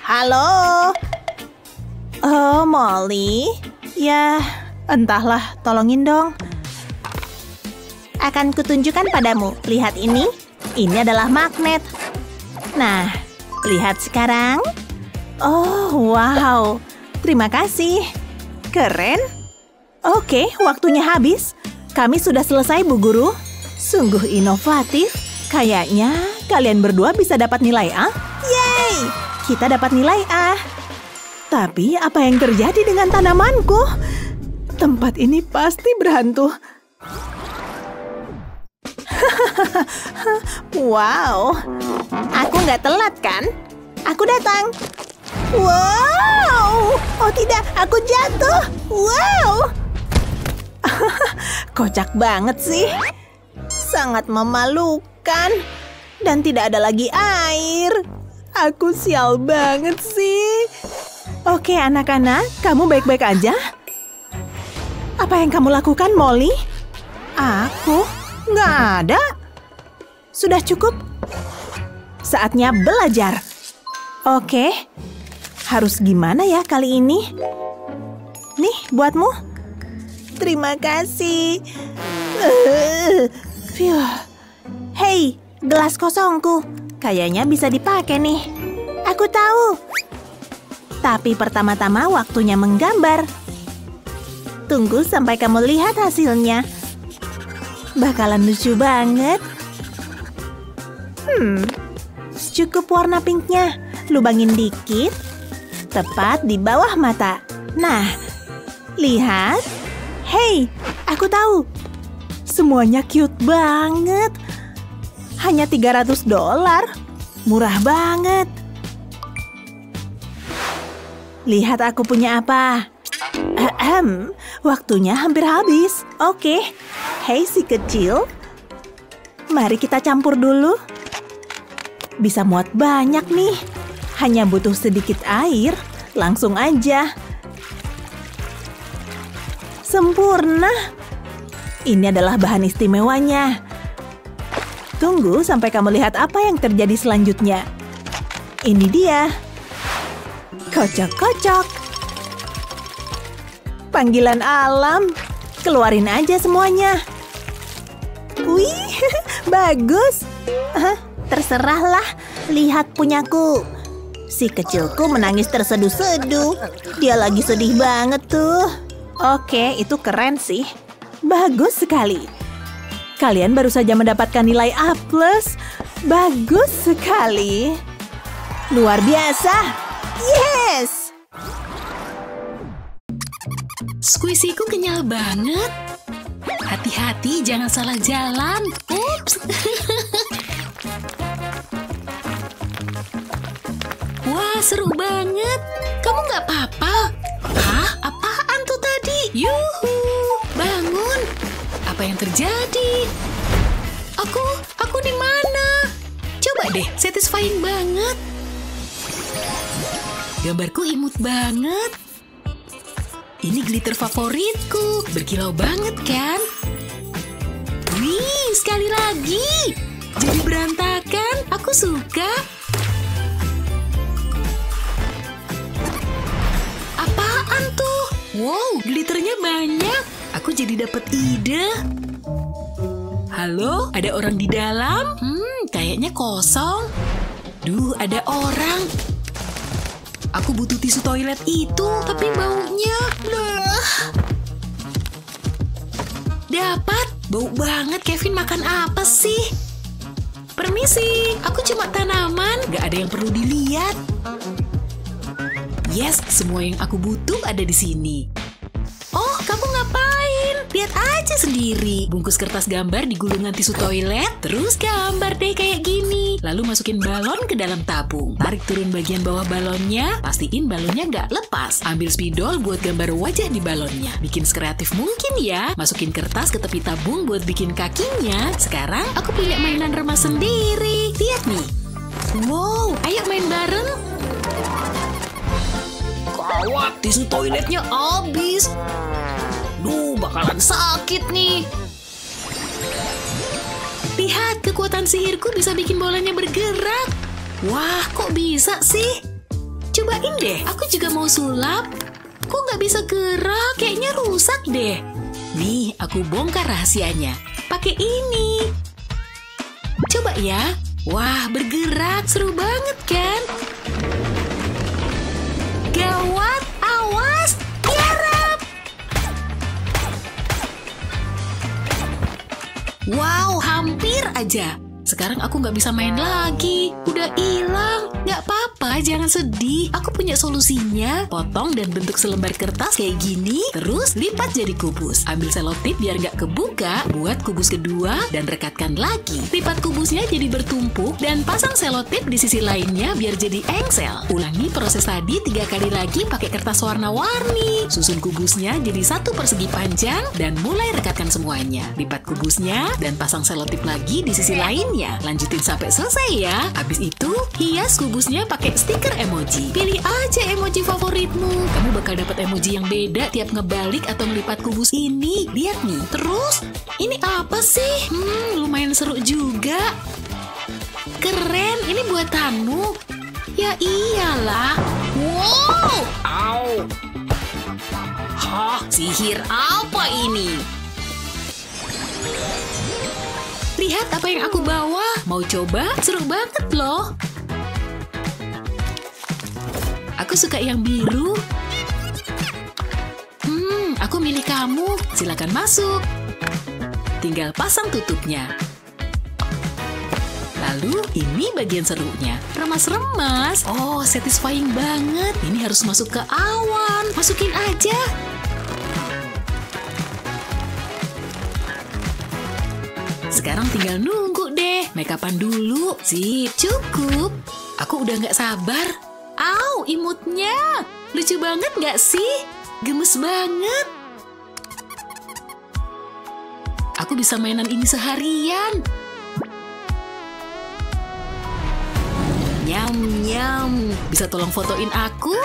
Halo? Oh, Molly? Ya, entahlah. Tolongin dong. Akan kutunjukkan padamu. Lihat ini. Ini adalah magnet. Nah, lihat sekarang. Oh, wow. Terima kasih. Keren. Oke, waktunya habis. Kami sudah selesai, Bu Guru. Sungguh inovatif. Kayaknya kalian berdua bisa dapat nilai A. Yeay! Kita dapat nilai A. Tapi apa yang terjadi dengan tanamanku? Tempat ini pasti berhantu. Wow, aku nggak telat kan? Aku datang. Wow, oh tidak, aku jatuh. Wow, kocak banget sih. Sangat memalukan. Dan tidak ada lagi air. Aku sial banget sih. Oke anak-anak, kamu baik-baik aja? Apa yang kamu lakukan, Molly? Aku? Nggak ada. Sudah cukup. Saatnya belajar. Oke. Harus gimana ya kali ini? Nih, buatmu. Terima kasih. Hei, gelas kosongku. Kayaknya bisa dipakai nih. Aku tahu. Tapi pertama-tama waktunya menggambar. Tunggu sampai kamu lihat hasilnya. Bakalan lucu banget. Cukup warna pinknya. Lubangin dikit. Tepat di bawah mata. Nah, lihat. Hei, aku tahu. Semuanya cute banget. Hanya $300. Murah banget. Lihat aku punya apa. Waktunya hampir habis. Oke. Hei si kecil. Mari kita campur dulu. Bisa muat banyak nih. Hanya butuh sedikit air. Langsung aja. Sempurna. Ini adalah bahan istimewanya. Tunggu sampai kamu lihat apa yang terjadi selanjutnya. Ini dia. Kocok-kocok. Panggilan alam. Keluarin aja semuanya. Wih, bagus. Terserahlah. Lihat punyaku. Si kecilku menangis terseduh-seduh. Dia lagi sedih banget tuh. Oke, itu keren sih. Bagus sekali. Kalian baru saja mendapatkan nilai A+. Bagus sekali. Luar biasa. Yes! Squishy-ku kenyal banget. Hati-hati, jangan salah jalan. Ups. Wah, seru banget. Kamu nggak apa-apa? Hah? Apaan tuh tadi? Yuhu! Bangun! Apa yang terjadi? Aku di mana? Coba deh, satisfying banget. Gambarku imut banget. Ini glitter favoritku. Berkilau banget kan? Wih, sekali lagi. Jadi berantakan. Aku suka. Apaan tuh? Wow, glitternya banyak. Aku jadi dapat ide. Halo, ada orang di dalam? Kayaknya kosong. Duh, ada orang. Aku butuh tisu toilet itu, tapi baunya. Dapat. Bau banget. Kevin makan apa sih? Permisi, aku cuma tanaman. Gak ada yang perlu dilihat. Yes, semua yang aku butuh ada di sini. Oh, kamu ngapain? Lihat Lihat aja sendiri. Bungkus kertas gambar di gulungan tisu toilet, terus gambar deh kayak gini. Lalu masukin balon ke dalam tabung. Tarik turun bagian bawah balonnya, pastiin balonnya nggak lepas. Ambil spidol buat gambar wajah di balonnya. Bikin sekreatif mungkin ya. Masukin kertas ke tepi tabung buat bikin kakinya. Sekarang aku punya mainan remas sendiri. Lihat nih. Wow, ayo main bareng. Gawat, tisu toiletnya habis. Duh, bakalan sakit nih. Lihat, kekuatan sihirku bisa bikin bolanya bergerak. Wah, kok bisa sih? Cobain deh, aku juga mau sulap. Kok nggak bisa gerak? Kayaknya rusak deh. Nih, aku bongkar rahasianya. Pakai ini. Coba ya. Wah, bergerak. Seru banget kan? Gawat, awas, tiarap. Wow, hampir aja. Sekarang aku nggak bisa main lagi. Udah hilang. Nggak apa-apa, jangan sedih. Aku punya solusinya. Potong dan bentuk selembar kertas kayak gini. Terus lipat jadi kubus. Ambil selotip biar nggak kebuka. Buat kubus kedua dan rekatkan lagi. Lipat kubusnya jadi bertumpuk dan pasang selotip di sisi lainnya biar jadi engsel. Ulangi proses tadi 3 kali lagi pakai kertas warna-warni. Susun kubusnya jadi satu persegi panjang dan mulai rekatkan semuanya. Lipat kubusnya dan pasang selotip lagi di sisi lainnya. Lanjutin sampai selesai ya. Habis itu, hias kubusnya pakai stiker emoji. Pilih aja emoji favoritmu. Kamu bakal dapat emoji yang beda tiap ngebalik atau ngelipat kubus ini. Lihat nih. Terus, ini apa sih? Lumayan seru juga. Keren, ini buatanmu. Ya iyalah. Wow! Au! Hah, sihir apa ini? Lihat apa yang aku bawa. Mau coba? Seru banget loh. Aku suka yang biru. Aku milih kamu. Silakan masuk. Tinggal pasang tutupnya. Lalu ini bagian serunya. Remas-remas. Oh, satisfying banget. Ini harus masuk ke awan. Masukin aja. Sekarang tinggal nunggu deh. Make up-an dulu. Sip, cukup. Aku udah nggak sabar. Au, imutnya. Lucu banget nggak sih? Gemes banget. Aku bisa mainan ini seharian. Nyam-nyam. Bisa tolong fotoin aku?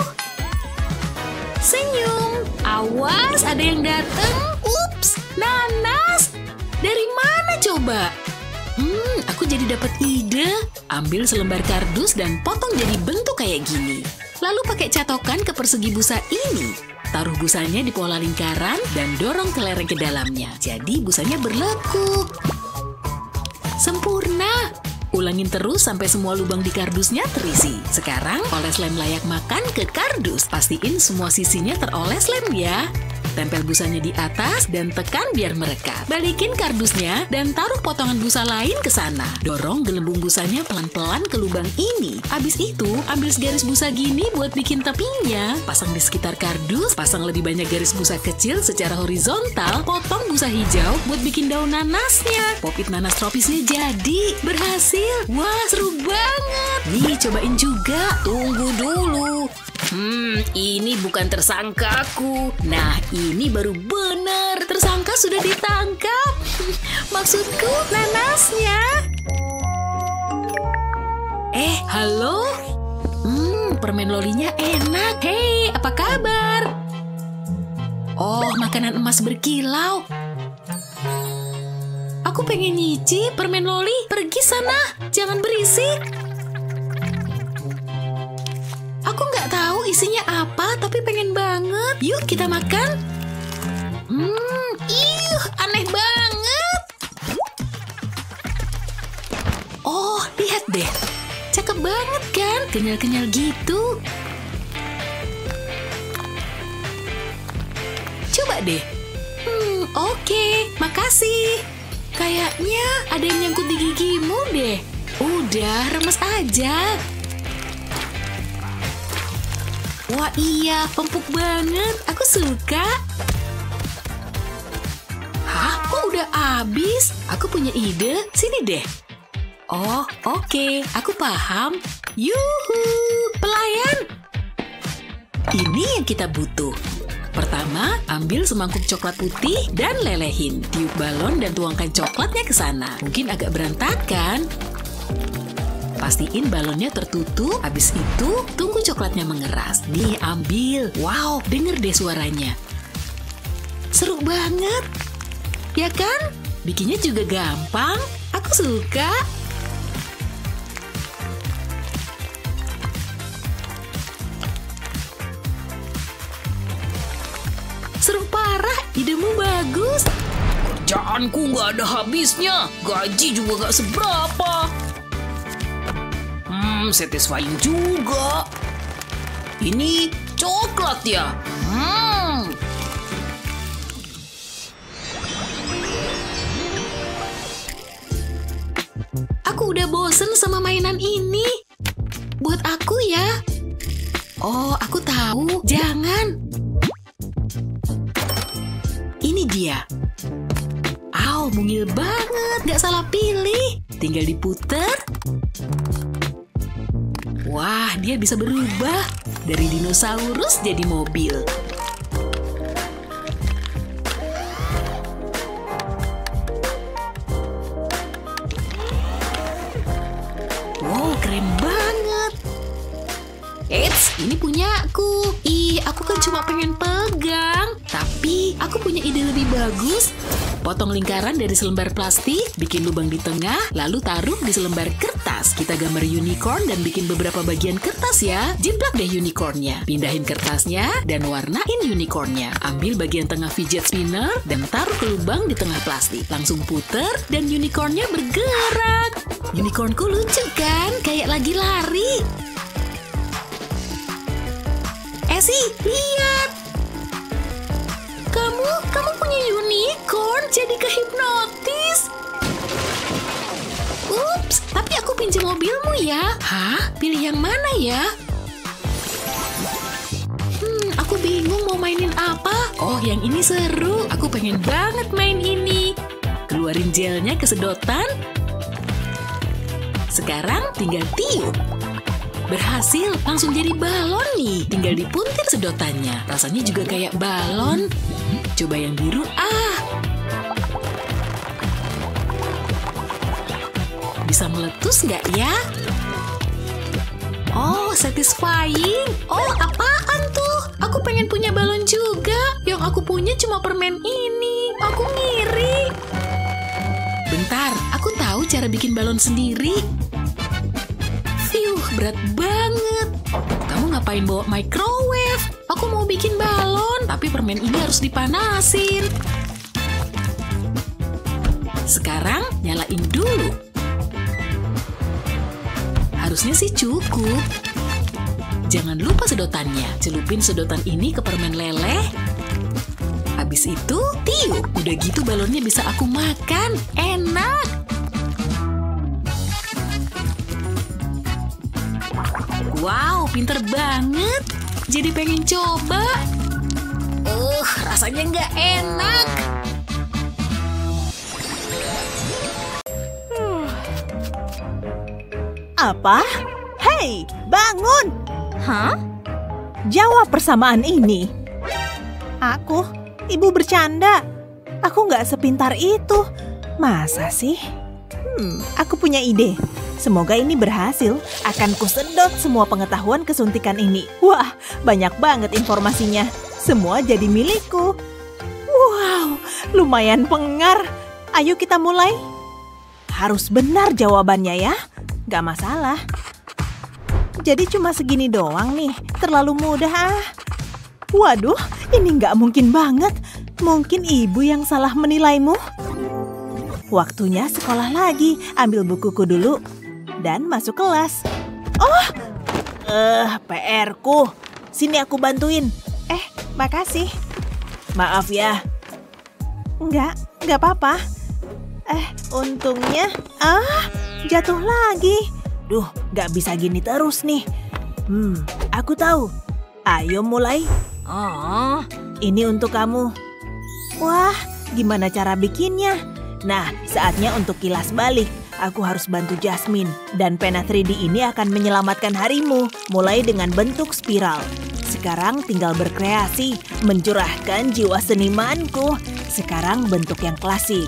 Senyum. Awas, ada yang dateng. Ups, nanas. Dari mana coba? Aku jadi dapat ide. Ambil selembar kardus dan potong jadi bentuk kayak gini. Lalu pakai catokan ke persegi busa ini. Taruh busanya di pola lingkaran dan dorong kelereng ke dalamnya. Jadi busanya berlekuk. Sempurna. Ulangin terus sampai semua lubang di kardusnya terisi. Sekarang oles lem layak makan ke kardus. Pastiin semua sisinya teroles lem ya. Tempel busanya di atas dan tekan biar merekat. Balikin kardusnya dan taruh potongan busa lain ke sana. Dorong gelembung busanya pelan-pelan ke lubang ini. Abis itu, ambil segaris busa gini buat bikin tepinya. Pasang di sekitar kardus, pasang lebih banyak garis busa kecil secara horizontal. Potong busa hijau buat bikin daun nanasnya. Pop-it nanas tropisnya jadi. Berhasil. Wah, seru banget. Nih, cobain juga. Tunggu dulu. Ini bukan tersangkaku. Nah, ini baru benar. Tersangka sudah ditangkap. Maksudku, nanasnya. Halo? Permen lolinya enak. Hei, apa kabar? Oh, makanan emas berkilau. Aku pengen nyicip permen loli. Pergi sana, jangan berisik. Aku nggak tahu isinya apa, tapi pengen banget. Yuk kita makan. Aneh banget. Oh, lihat deh. Cakep banget kan? Kenyal-kenyal gitu. Coba deh. Oke, makasih. Kayaknya ada yang nyangkut di gigimu deh. Udah, remes aja. Wah iya, empuk banget. Aku suka. habis. Aku punya ide, sini deh. Oh, oke, aku paham. Yuhu, pelayan. Ini yang kita butuh. Pertama, ambil semangkuk coklat putih dan lelehin. Tiup balon dan tuangkan coklatnya ke sana. Mungkin agak berantakan. Pastiin balonnya tertutup. Habis itu, tunggu coklatnya mengeras. Nih, ambil. Wow, denger deh suaranya. Seru banget. Ya kan? Bikinnya juga gampang. Aku suka. Seru parah, idemu bagus. Kerjaanku nggak ada habisnya, gaji juga nggak seberapa. Satisfying juga. Ini coklat ya. Aku udah bosen sama mainan ini. Buat aku ya. Oh, aku tahu. Jangan. Ini dia. Aw, mungil banget. Gak salah pilih. Tinggal diputer. Wah, dia bisa berubah. Dari dinosaurus jadi mobil. Wow, keren banget. Eits, ini punyaku. Ih, aku kan cuma pengen pegang. Tapi, aku punya ide lebih bagus. Potong lingkaran dari selembar plastik, bikin lubang di tengah, lalu taruh di selembar kertas. Kita gambar unicorn dan bikin beberapa bagian kertas ya. Jiplak deh unicornnya. Pindahin kertasnya dan warnain unicornnya. Ambil bagian tengah fidget spinner dan taruh ke lubang di tengah plastik. Langsung puter dan unicornnya bergerak. Unicornku lucu kan? Kayak lagi lari. Esi, lihat. Kamu punya unicorn, jadi kehipnotis. Ups, tapi aku pinjam mobilmu ya. Hah? Pilih yang mana ya? Aku bingung mau mainin apa. Oh, yang ini seru. Aku pengen banget main ini. Keluarin gelnya ke sedotan. Sekarang tinggal tiup. Berhasil, langsung jadi balon nih. Tinggal dipuntir sedotannya. Rasanya juga kayak balon. Coba yang biru, Bisa meletus nggak ya? Oh, satisfying. Oh, apaan tuh? Aku pengen punya balon juga. Yang aku punya cuma permen ini. Aku ngiri. Bentar, aku tahu cara bikin balon sendiri. Berat banget. Kamu ngapain bawa microwave? Aku mau bikin balon, tapi permen ini harus dipanasin. Sekarang nyalain dulu. Harusnya sih cukup. Jangan lupa sedotannya. Celupin sedotan ini ke permen leleh. Habis itu tiup. Udah gitu balonnya bisa aku makan. Enak. Wow, pinter banget. Jadi pengen coba. Rasanya nggak enak. Apa? Hei, bangun! Hah? Jawab persamaan ini. Aku, ibu bercanda. Aku nggak sepintar itu. Masa sih? Aku punya ide. Semoga ini berhasil. Akan kusedot semua pengetahuan kesuntikan ini. Wah, banyak banget informasinya. Semua jadi milikku. Wow, lumayan pengar. Ayo kita mulai. Harus benar jawabannya ya. Gak masalah. Jadi cuma segini doang nih. Terlalu mudah. Waduh, ini gak mungkin banget. Mungkin ibu yang salah menilaimu. Waktunya sekolah lagi. Ambil bukuku dulu. Dan masuk kelas. Oh, PR-ku. Sini aku bantuin. Makasih. Maaf ya. Enggak apa-apa. Untungnya, jatuh lagi. Duh, gak bisa gini terus nih. Aku tahu. Ayo mulai. Ini untuk kamu. Wah, gimana cara bikinnya? Nah, saatnya untuk kilas balik. Aku harus bantu Jasmine. Dan pena 3D ini akan menyelamatkan harimu, mulai dengan bentuk spiral. Sekarang tinggal berkreasi, mencurahkan jiwa senimanku. Sekarang bentuk yang klasik.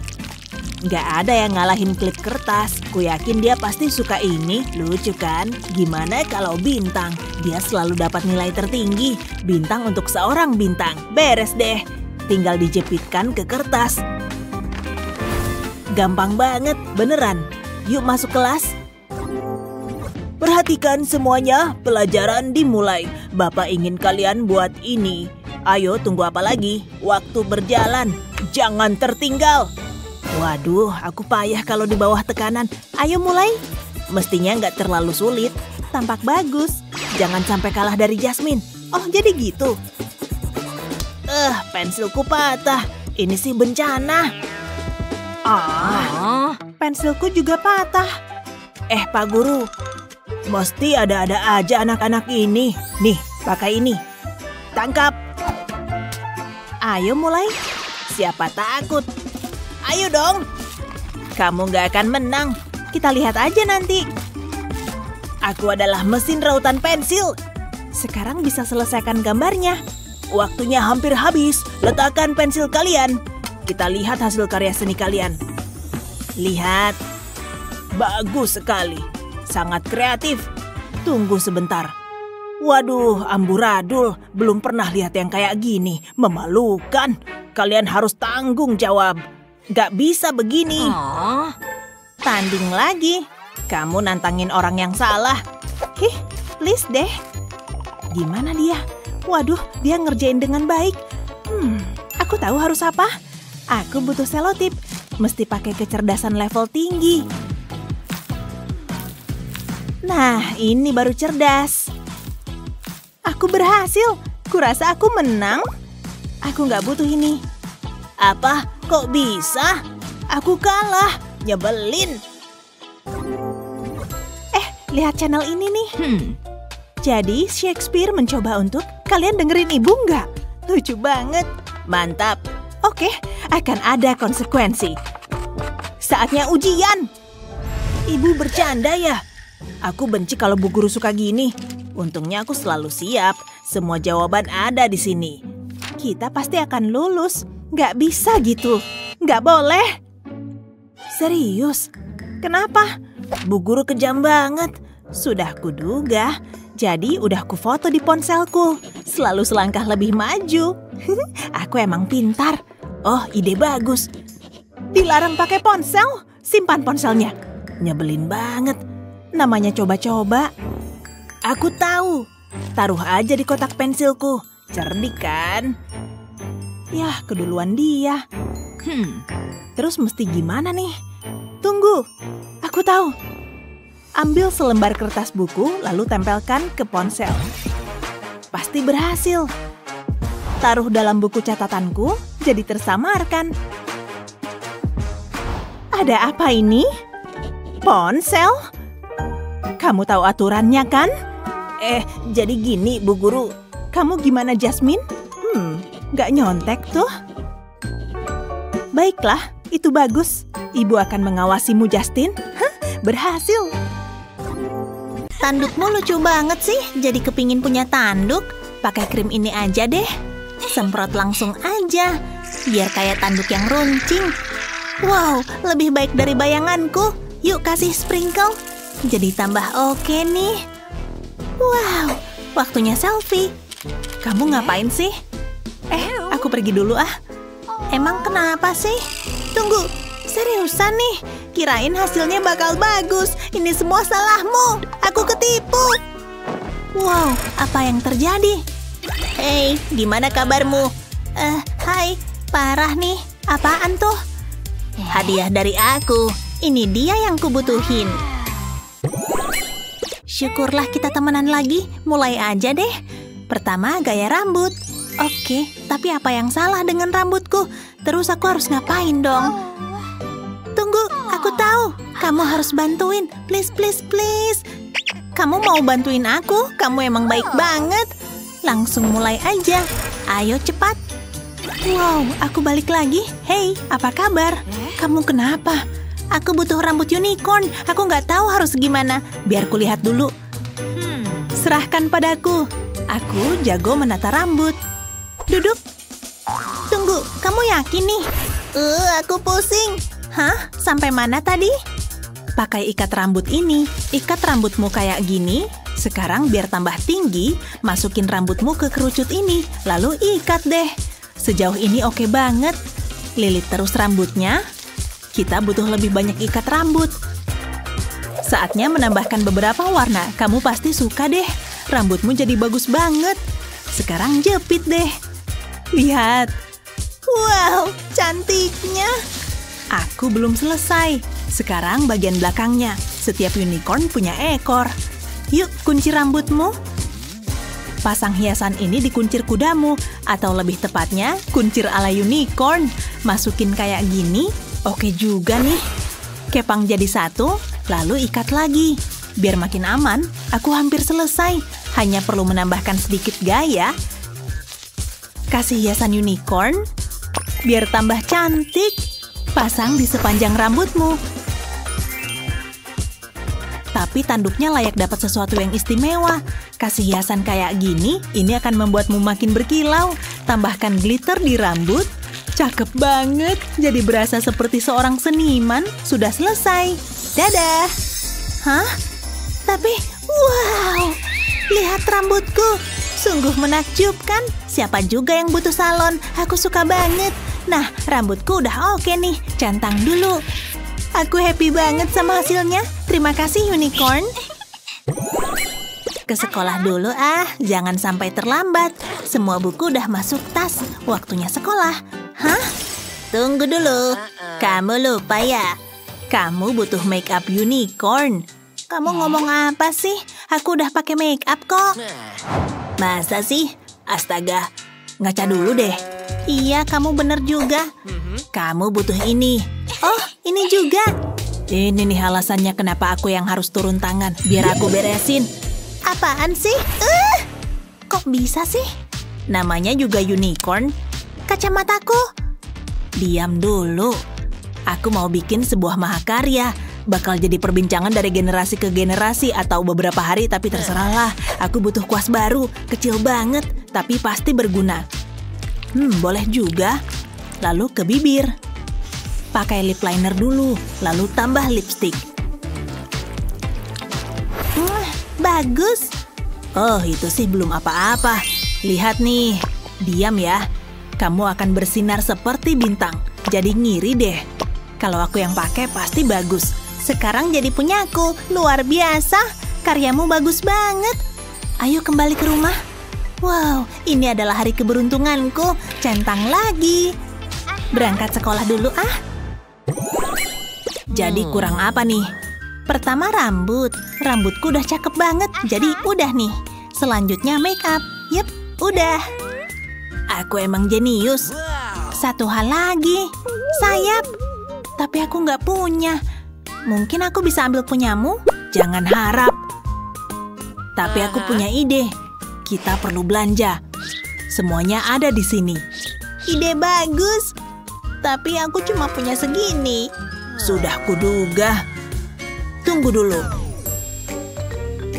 Nggak ada yang ngalahin klip kertas. Ku yakin dia pasti suka ini. Lucu kan? Gimana kalau bintang? Dia selalu dapat nilai tertinggi. Bintang untuk seorang bintang. Beres deh. Tinggal dijepitkan ke kertas. Gampang banget, beneran. Yuk masuk kelas. Perhatikan semuanya, pelajaran dimulai. Bapak ingin kalian buat ini. Ayo, tunggu apa lagi? Waktu berjalan. Jangan tertinggal. Waduh, aku payah kalau di bawah tekanan. Ayo mulai. Mestinya nggak terlalu sulit. Tampak bagus. Jangan sampai kalah dari Jasmine. Oh, jadi gitu. Pensilku patah. Ini sih bencana. Pensilku juga patah. Pak Guru. Mesti ada-ada aja anak-anak ini. Nih, pakai ini. Tangkap. Ayo mulai. Siapa takut? Ayo dong. Kamu nggak akan menang. Kita lihat aja nanti. Aku adalah mesin rautan pensil. Sekarang bisa selesaikan gambarnya. Waktunya hampir habis. Letakkan pensil kalian. Kita lihat hasil karya seni kalian. Lihat. Bagus sekali. Sangat kreatif. Tunggu sebentar. Waduh, amburadul. Belum pernah lihat yang kayak gini. Memalukan. Kalian harus tanggung jawab. Gak bisa begini. Tanding lagi. Kamu nantangin orang yang salah. Please deh. Gimana dia? Waduh, dia ngerjain dengan baik. Aku tahu harus apa. Aku butuh selotip. Mesti pakai kecerdasan level tinggi. Nah, ini baru cerdas. Aku berhasil. Kurasa aku menang. Aku nggak butuh ini. Apa? Kok bisa? Aku kalah. Nyebelin. Lihat channel ini nih. Jadi Shakespeare mencoba untuk kalian dengerin ibu nggak? Lucu banget. Mantap. Oke, akan ada konsekuensi. Saatnya ujian. Ibu bercanda ya? Aku benci kalau Bu Guru suka gini. Untungnya aku selalu siap. Semua jawaban ada di sini. Kita pasti akan lulus. Nggak bisa gitu. Nggak boleh. Serius? Kenapa? Bu Guru kejam banget. Sudah kuduga. Jadi udah kufoto di ponselku. Selalu selangkah lebih maju. Aku emang pintar. Oh, ide bagus. Dilarang pakai ponsel? Simpan ponselnya. Nyebelin banget. Namanya coba-coba. Aku tahu. Taruh aja di kotak pensilku. Cerdik kan? Yah, keduluan dia. Terus mesti gimana nih? Tunggu. Aku tahu. Ambil selembar kertas buku, lalu tempelkan ke ponsel. Pasti berhasil. Taruh dalam buku catatanku, jadi tersamarkan. Ada apa ini? Ponsel? Kamu tahu aturannya kan? Jadi gini, Bu Guru. Kamu gimana, Jasmine? Nggak nyontek tuh. Baiklah, itu bagus. Ibu akan mengawasimu, Justin. Berhasil. Tandukmu lucu banget sih. Jadi kepingin punya tanduk. Pakai krim ini aja deh. Semprot langsung aja. Biar kayak tanduk yang runcing. Wow, lebih baik dari bayanganku. Yuk kasih sprinkle. Jadi tambah oke nih. Wow, waktunya selfie. Kamu ngapain sih? Aku pergi dulu ah. Emang kenapa sih? Tunggu, seriusan nih? Kirain hasilnya bakal bagus. Ini semua salahmu. Aku ketipu. Wow, apa yang terjadi? Hey, gimana kabarmu? Hai, parah nih. Apaan tuh? Hadiah dari aku. Ini dia yang kubutuhin. Syukurlah kita temenan lagi. Mulai aja deh. Pertama, gaya rambut. Oke, tapi apa yang salah dengan rambutku? Terus aku harus ngapain dong? Tunggu, aku tahu. Kamu harus bantuin. Please, please, please. Kamu mau bantuin aku? Kamu emang baik banget. Langsung mulai aja. Ayo cepat. Wow, aku balik lagi. Hey, apa kabar? Kamu kenapa? Aku butuh rambut unicorn. Aku nggak tahu harus gimana. Biar kulihat dulu. Serahkan padaku. Aku jago menata rambut. Duduk. Tunggu, kamu yakin nih? Aku pusing. Hah? Sampai mana tadi? Pakai ikat rambut ini. Ikat rambutmu kayak gini. Sekarang biar tambah tinggi, masukin rambutmu ke kerucut ini. Lalu ikat deh. Sejauh ini oke banget. Lilit terus rambutnya. Kita butuh lebih banyak ikat rambut. Saatnya menambahkan beberapa warna. Kamu pasti suka deh. Rambutmu jadi bagus banget. Sekarang jepit deh. Lihat. Wow, cantiknya. Aku belum selesai. Sekarang bagian belakangnya. Setiap unicorn punya ekor. Yuk, kunci rambutmu. Pasang hiasan ini di kuncir kudamu. Atau lebih tepatnya, kuncir ala unicorn. Masukin kayak gini. Oke juga nih. Kepang jadi satu, lalu ikat lagi. Biar makin aman, aku hampir selesai. Hanya perlu menambahkan sedikit gaya. Kasih hiasan unicorn. Biar tambah cantik. Pasang di sepanjang rambutmu. Tapi tanduknya layak dapat sesuatu yang istimewa. Kasih hiasan kayak gini, ini akan membuatmu makin berkilau. Tambahkan glitter di rambut. Cakep banget, jadi berasa seperti seorang seniman. Sudah selesai. Dadah. Hah? Tapi, wow, lihat rambutku. Sungguh menakjubkan. Siapa juga yang butuh salon? Aku suka banget. Nah, rambutku udah oke nih. Centang dulu. Aku happy banget sama hasilnya. Terima kasih, unicorn. Ke sekolah dulu jangan sampai terlambat. Semua buku udah masuk tas. Waktunya sekolah. Hah? Tunggu dulu. Kamu lupa ya? Kamu butuh make up unicorn. Kamu ngomong apa sih? Aku udah pakai make up kok. Masa sih? Astaga. Ngaca dulu deh. Iya, kamu bener juga. Kamu butuh ini. Oh, ini juga. Ini nih alasannya kenapa aku yang harus turun tangan. Biar aku beresin. Apaan sih? Kok bisa sih? Namanya juga unicorn. Kacamataku. Diam dulu. Aku mau bikin sebuah mahakarya. Bakal jadi perbincangan dari generasi ke generasi atau beberapa hari, tapi terserahlah. Aku butuh kuas baru. Kecil banget, tapi pasti berguna. Boleh juga. Lalu ke bibir. Pakai lip liner dulu, lalu tambah lipstick. Bagus. Oh, itu sih belum apa-apa. Lihat nih. Diam ya. Kamu akan bersinar seperti bintang. Jadi ngiri deh. Kalau aku yang pakai pasti bagus. Sekarang jadi punyaku. Luar biasa. Karyamu bagus banget. Ayo kembali ke rumah. Wow, ini adalah hari keberuntunganku. Centang lagi. Berangkat sekolah dulu Jadi kurang apa nih? Pertama rambut. Rambutku udah cakep banget. Jadi udah nih. Selanjutnya make up. Yep, udah. Aku emang jenius. Satu hal lagi. Sayap. Tapi aku nggak punya. Mungkin aku bisa ambil punyamu? Jangan harap. Tapi aku punya ide. Kita perlu belanja. Semuanya ada di sini. Ide bagus. Tapi aku cuma punya segini. Sudah kuduga. Tunggu dulu.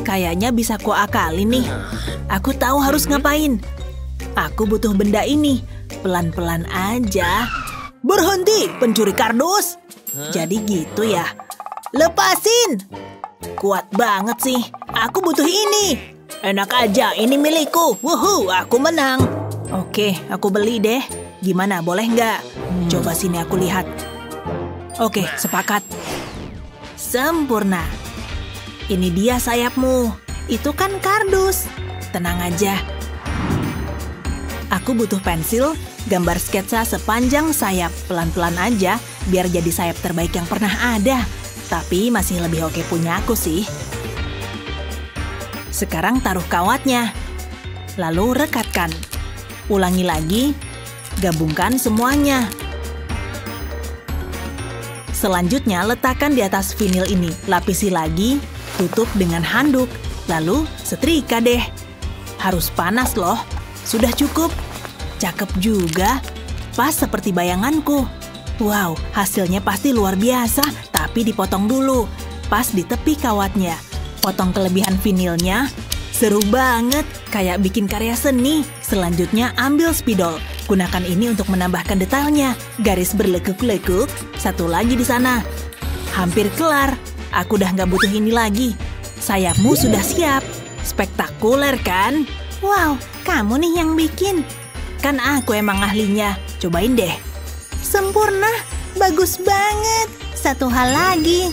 Kayaknya bisa kuakalin nih. Aku tahu harus ngapain. Aku butuh benda ini. Pelan-pelan aja. Berhenti, pencuri kardus. Jadi gitu ya. Lepasin. Kuat banget sih. Aku butuh ini. Enak aja, ini milikku. Wuhu, aku menang. Oke, aku beli deh. Gimana, boleh nggak? Coba sini aku lihat. Oke, sepakat. Sempurna. Ini dia sayapmu. Itu kan kardus. Tenang aja. Aku butuh pensil, gambar sketsa sepanjang sayap. Pelan-pelan aja, biar jadi sayap terbaik yang pernah ada. Tapi masih lebih oke punya aku sih. Sekarang taruh kawatnya. Lalu rekatkan. Ulangi lagi. Gabungkan semuanya. Selanjutnya letakkan di atas vinil ini. Lapisi lagi. Tutup dengan handuk. Lalu setrika deh. Harus panas loh. Sudah cukup. Cakep juga. Pas seperti bayanganku. Wow, hasilnya pasti luar biasa, tapi dipotong dulu. Pas di tepi kawatnya. Potong kelebihan vinilnya. Seru banget, kayak bikin karya seni. Selanjutnya ambil spidol. Gunakan ini untuk menambahkan detailnya. Garis berlekuk-lekuk, satu lagi di sana. Hampir kelar, aku udah nggak butuh ini lagi. Sayapmu sudah siap. Spektakuler kan? Wow, kamu nih yang bikin. Kan aku emang ahlinya, cobain deh. Sempurna, bagus banget. Satu hal lagi.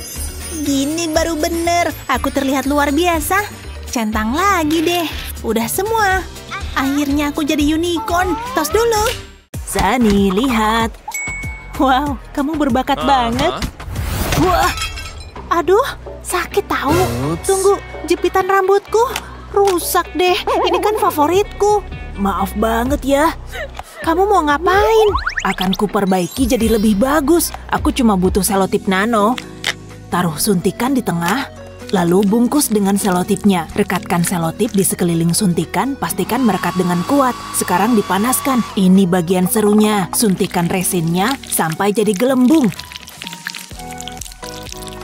Gini baru bener, aku terlihat luar biasa. Centang lagi deh, udah semua. Akhirnya aku jadi unicorn. Tos dulu. Sunny, lihat. Wow, kamu berbakat banget. Wah, aduh, sakit tahu. Tunggu, jepitan rambutku rusak deh. Ini kan favoritku. Maaf banget ya. Kamu mau ngapain? Akan kuperbaiki jadi lebih bagus. Aku cuma butuh selotip nano. Taruh suntikan di tengah, lalu bungkus dengan selotipnya. Rekatkan selotip di sekeliling suntikan, pastikan merekat dengan kuat. Sekarang dipanaskan. Ini bagian serunya. Suntikan resinnya sampai jadi gelembung.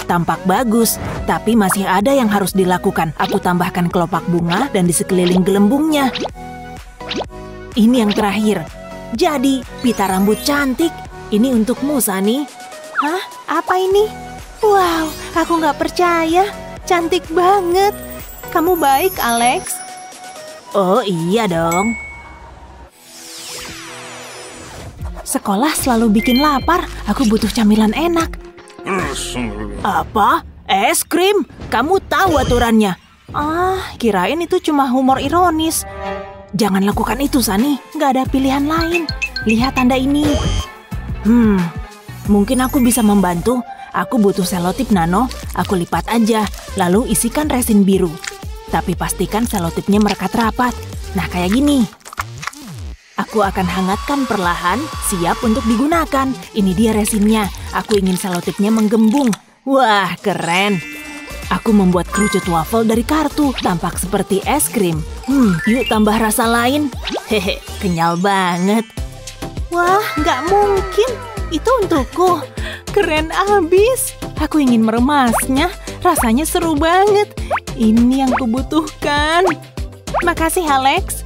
Tampak bagus, tapi masih ada yang harus dilakukan. Aku tambahkan kelopak bunga dan di sekeliling gelembungnya. Ini yang terakhir. Jadi, pita rambut cantik. Ini untukmu, Sunny. Hah? Apa ini? Wow, aku nggak percaya. Cantik banget. Kamu baik, Alex. Oh iya dong. Sekolah selalu bikin lapar. Aku butuh camilan enak. Apa? Es krim? Kamu tahu aturannya. Kirain itu cuma humor ironis. Jangan lakukan itu, Sunny. Nggak ada pilihan lain. Lihat tanda ini. Mungkin aku bisa membantu. Aku butuh selotip nano, aku lipat aja, lalu isikan resin biru. Tapi pastikan selotipnya merekat rapat. Nah, kayak gini. Aku akan hangatkan perlahan, siap untuk digunakan. Ini dia resinnya. Aku ingin selotipnya menggembung. Wah, keren. Aku membuat kerucut waffle dari kartu, tampak seperti es krim. Yuk tambah rasa lain. Hehe, kenyal banget. Wah, nggak mungkin. Itu untukku. Keren abis. Aku ingin meremasnya. Rasanya seru banget. Ini yang kubutuhkan. Makasih, Alex.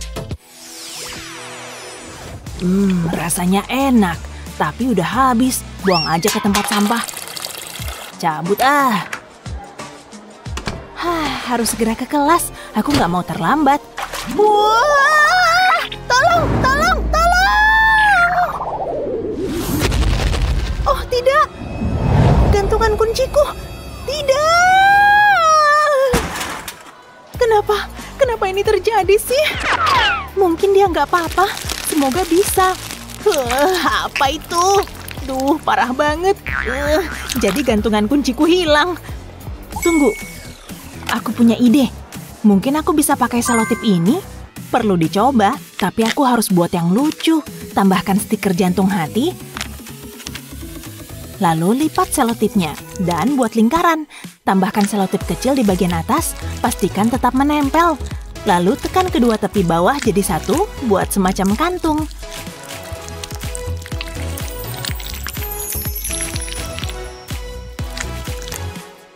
Rasanya enak. Tapi udah habis. Buang aja ke tempat sampah. Cabut harus segera ke kelas. Aku nggak mau terlambat. Wah! Tolong! Oh, tidak! Gantungan kunciku! Tidak! Kenapa ini terjadi sih? Mungkin dia nggak apa-apa. Semoga bisa. Apa itu? Duh, parah banget. Jadi gantungan kunciku hilang. Tunggu. Aku punya ide. Mungkin aku bisa pakai selotip ini? Perlu dicoba, tapi aku harus buat yang lucu. Tambahkan stiker jantung hati. Lalu lipat selotipnya dan buat lingkaran. Tambahkan selotip kecil di bagian atas, pastikan tetap menempel. Lalu tekan kedua tepi bawah jadi satu, buat semacam kantung.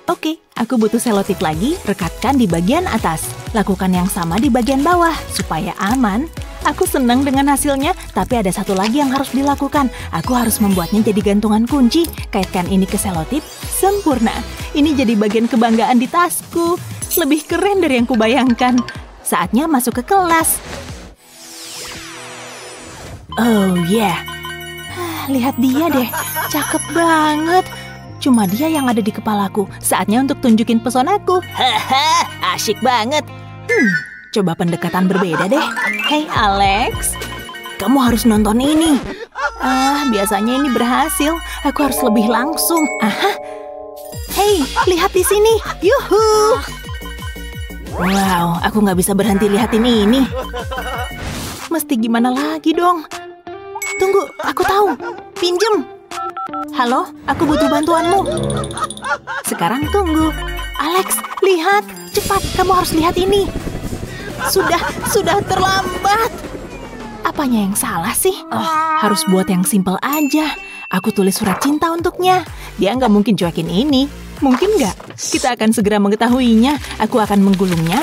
Oke, aku butuh selotip lagi, rekatkan di bagian atas. Lakukan yang sama di bagian bawah, supaya aman. Aku senang dengan hasilnya, tapi ada satu lagi yang harus dilakukan. Aku harus membuatnya jadi gantungan kunci. Kaitkan ini ke selotip, sempurna. Ini jadi bagian kebanggaan di tasku. Lebih keren dari yang kubayangkan. Saatnya masuk ke kelas. Oh yeah. Lihat dia deh, cakep banget. Cuma dia yang ada di kepalaku. Saatnya untuk tunjukin pesonaku. Haha, asyik banget. Coba pendekatan berbeda deh. Hey Alex, kamu harus nonton ini. Biasanya ini berhasil. Aku harus lebih langsung. Hey, lihat di sini. Yuhu. Wow, aku nggak bisa berhenti lihatin ini. Mesti gimana lagi dong? Tunggu, aku tahu. Pinjem. Halo, aku butuh bantuanmu. Sekarang tunggu. Alex, lihat. Cepat, kamu harus lihat ini. Sudah terlambat. Apanya yang salah sih? Harus buat yang simpel aja. Aku tulis surat cinta untuknya. Dia nggak mungkin cuekin ini. Mungkin nggak? Kita akan segera mengetahuinya. Aku akan menggulungnya.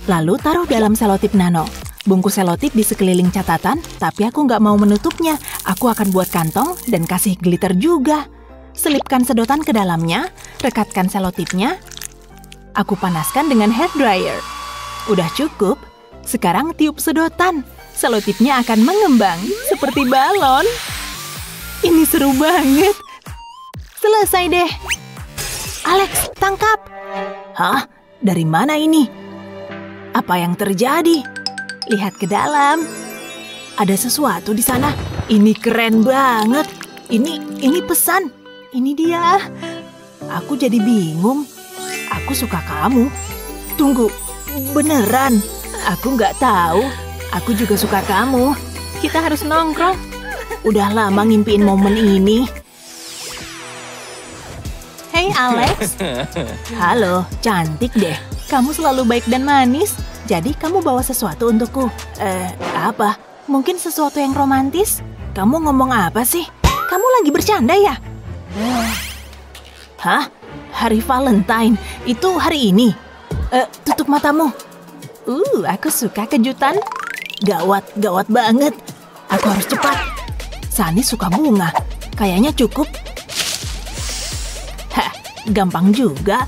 Lalu taruh dalam selotip nano. Bungkus selotip di sekeliling catatan, tapi aku nggak mau menutupnya. Aku akan buat kantong dan kasih glitter juga. Selipkan sedotan ke dalamnya, rekatkan selotipnya. Aku panaskan dengan hair dryer. Udah cukup. Sekarang tiup sedotan. Selotipnya akan mengembang seperti balon. Ini seru banget. Selesai deh. Alex, tangkap. Hah? Dari mana ini? Apa yang terjadi? Lihat ke dalam. Ada sesuatu di sana. Ini keren banget. Ini pesan. Ini dia. Aku jadi bingung. Aku suka kamu. Tunggu, beneran? Aku nggak tahu. Aku juga suka kamu. Kita harus nongkrong. Udah lama ngimpiin momen ini. Hey Alex. Halo, cantik deh. Kamu selalu baik dan manis. Jadi kamu bawa sesuatu untukku. Apa? Mungkin sesuatu yang romantis? Kamu ngomong apa sih? Kamu lagi bercanda ya? Hah? Hari Valentine? Itu hari ini? Tutup matamu. Aku suka kejutan. Gawat banget. Aku harus cepat. Sani suka bunga. Kayaknya cukup. Hah, gampang juga.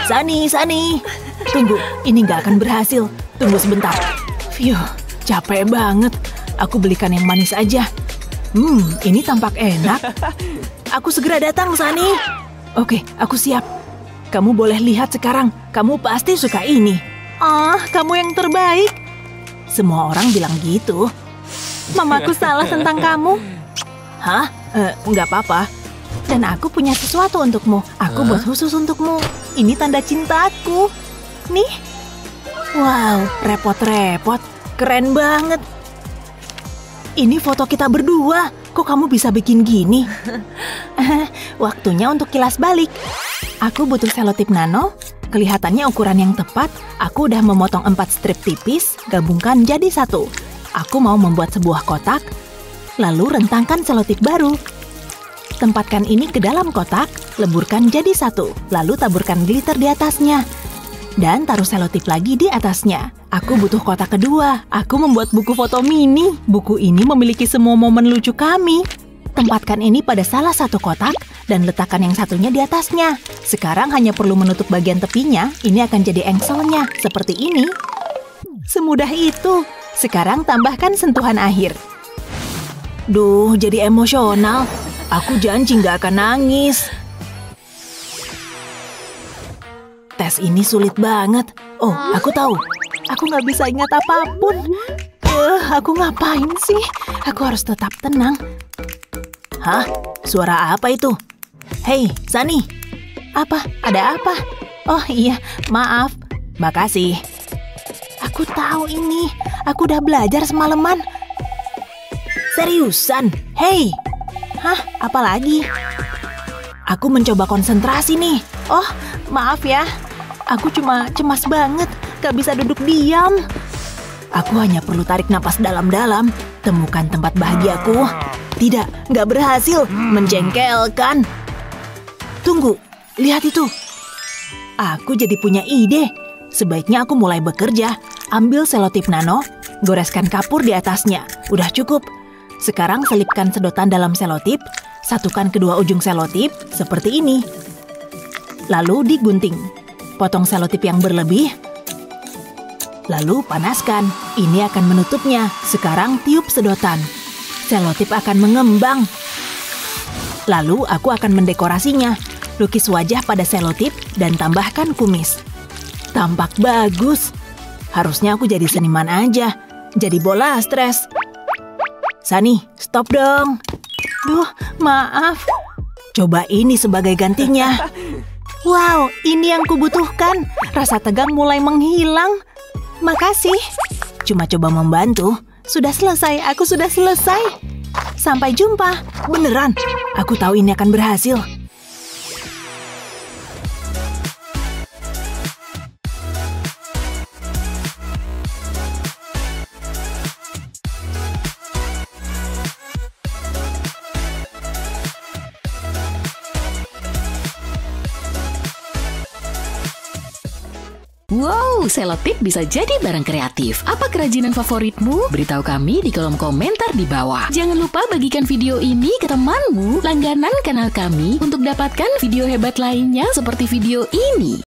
Sani. Tunggu, ini nggak akan berhasil. Tunggu sebentar. Phew, capek banget. Aku belikan yang manis aja. Ini tampak enak. Aku segera datang, Sani. Oke, aku siap. Kamu boleh lihat sekarang. Kamu pasti suka ini. Kamu yang terbaik. Semua orang bilang gitu. Mamaku salah tentang kamu. Hah? Nggak apa-apa. Dan aku punya sesuatu untukmu. Aku buat khusus untukmu. Ini tanda cintaku. Nih. Wow, repot-repot. Keren banget. Ini foto kita berdua. Kok kamu bisa bikin gini? Waktunya untuk kilas balik. Aku butuh selotip nano. Kelihatannya ukuran yang tepat. Aku udah memotong 4 strip tipis, gabungkan jadi 1. Aku mau membuat sebuah kotak. Lalu rentangkan selotip baru. Tempatkan ini ke dalam kotak, leburkan jadi 1. Lalu taburkan glitter di atasnya. Dan taruh selotip lagi di atasnya. Aku butuh kotak kedua. Aku membuat buku foto mini. Buku ini memiliki semua momen lucu kami. Tempatkan ini pada salah satu kotak dan letakkan yang satunya di atasnya. Sekarang hanya perlu menutup bagian tepinya. Ini akan jadi engselnya, seperti ini. Semudah itu. Sekarang tambahkan sentuhan akhir. Duh, jadi emosional. Aku janji nggak akan nangis. Tes ini sulit banget. Oh, aku tahu. Aku nggak bisa ingat apapun. Aku ngapain sih? Aku harus tetap tenang. Hah? Suara apa itu? Hei, Sani. Apa? Ada apa? Oh iya, maaf. Makasih. Aku tahu ini. Aku udah belajar semalaman. Seriusan? Hei. Hah? Apa lagi? Aku mencoba konsentrasi nih. Oh, maaf ya. Aku cuma cemas banget. Gak bisa duduk diam. Aku hanya perlu tarik napas dalam-dalam. Temukan tempat bahagiaku. Tidak, gak berhasil. Menjengkelkan. Tunggu, lihat itu. Aku jadi punya ide. Sebaiknya aku mulai bekerja. Ambil selotip nano, goreskan kapur di atasnya. Udah cukup. Sekarang selipkan sedotan dalam selotip. Satukan kedua ujung selotip, seperti ini. Lalu digunting. Potong selotip yang berlebih. Lalu panaskan. Ini akan menutupnya. Sekarang tiup sedotan. Selotip akan mengembang. Lalu aku akan mendekorasinya. Lukis wajah pada selotip dan tambahkan kumis. Tampak bagus. Harusnya aku jadi seniman aja. Jadi bola stres. Sani, stop dong. Duh, maaf. Coba ini sebagai gantinya. Wow, ini yang kubutuhkan. Rasa tegang mulai menghilang. Makasih. Cuma coba membantu. Sudah selesai, aku sudah selesai. Sampai jumpa. Beneran, aku tahu ini akan berhasil. Wow, selotip bisa jadi barang kreatif. Apa kerajinan favoritmu? Beritahu kami di kolom komentar di bawah. Jangan lupa bagikan video ini ke temanmu, langganan kanal kami untuk dapatkan video hebat lainnya seperti video ini.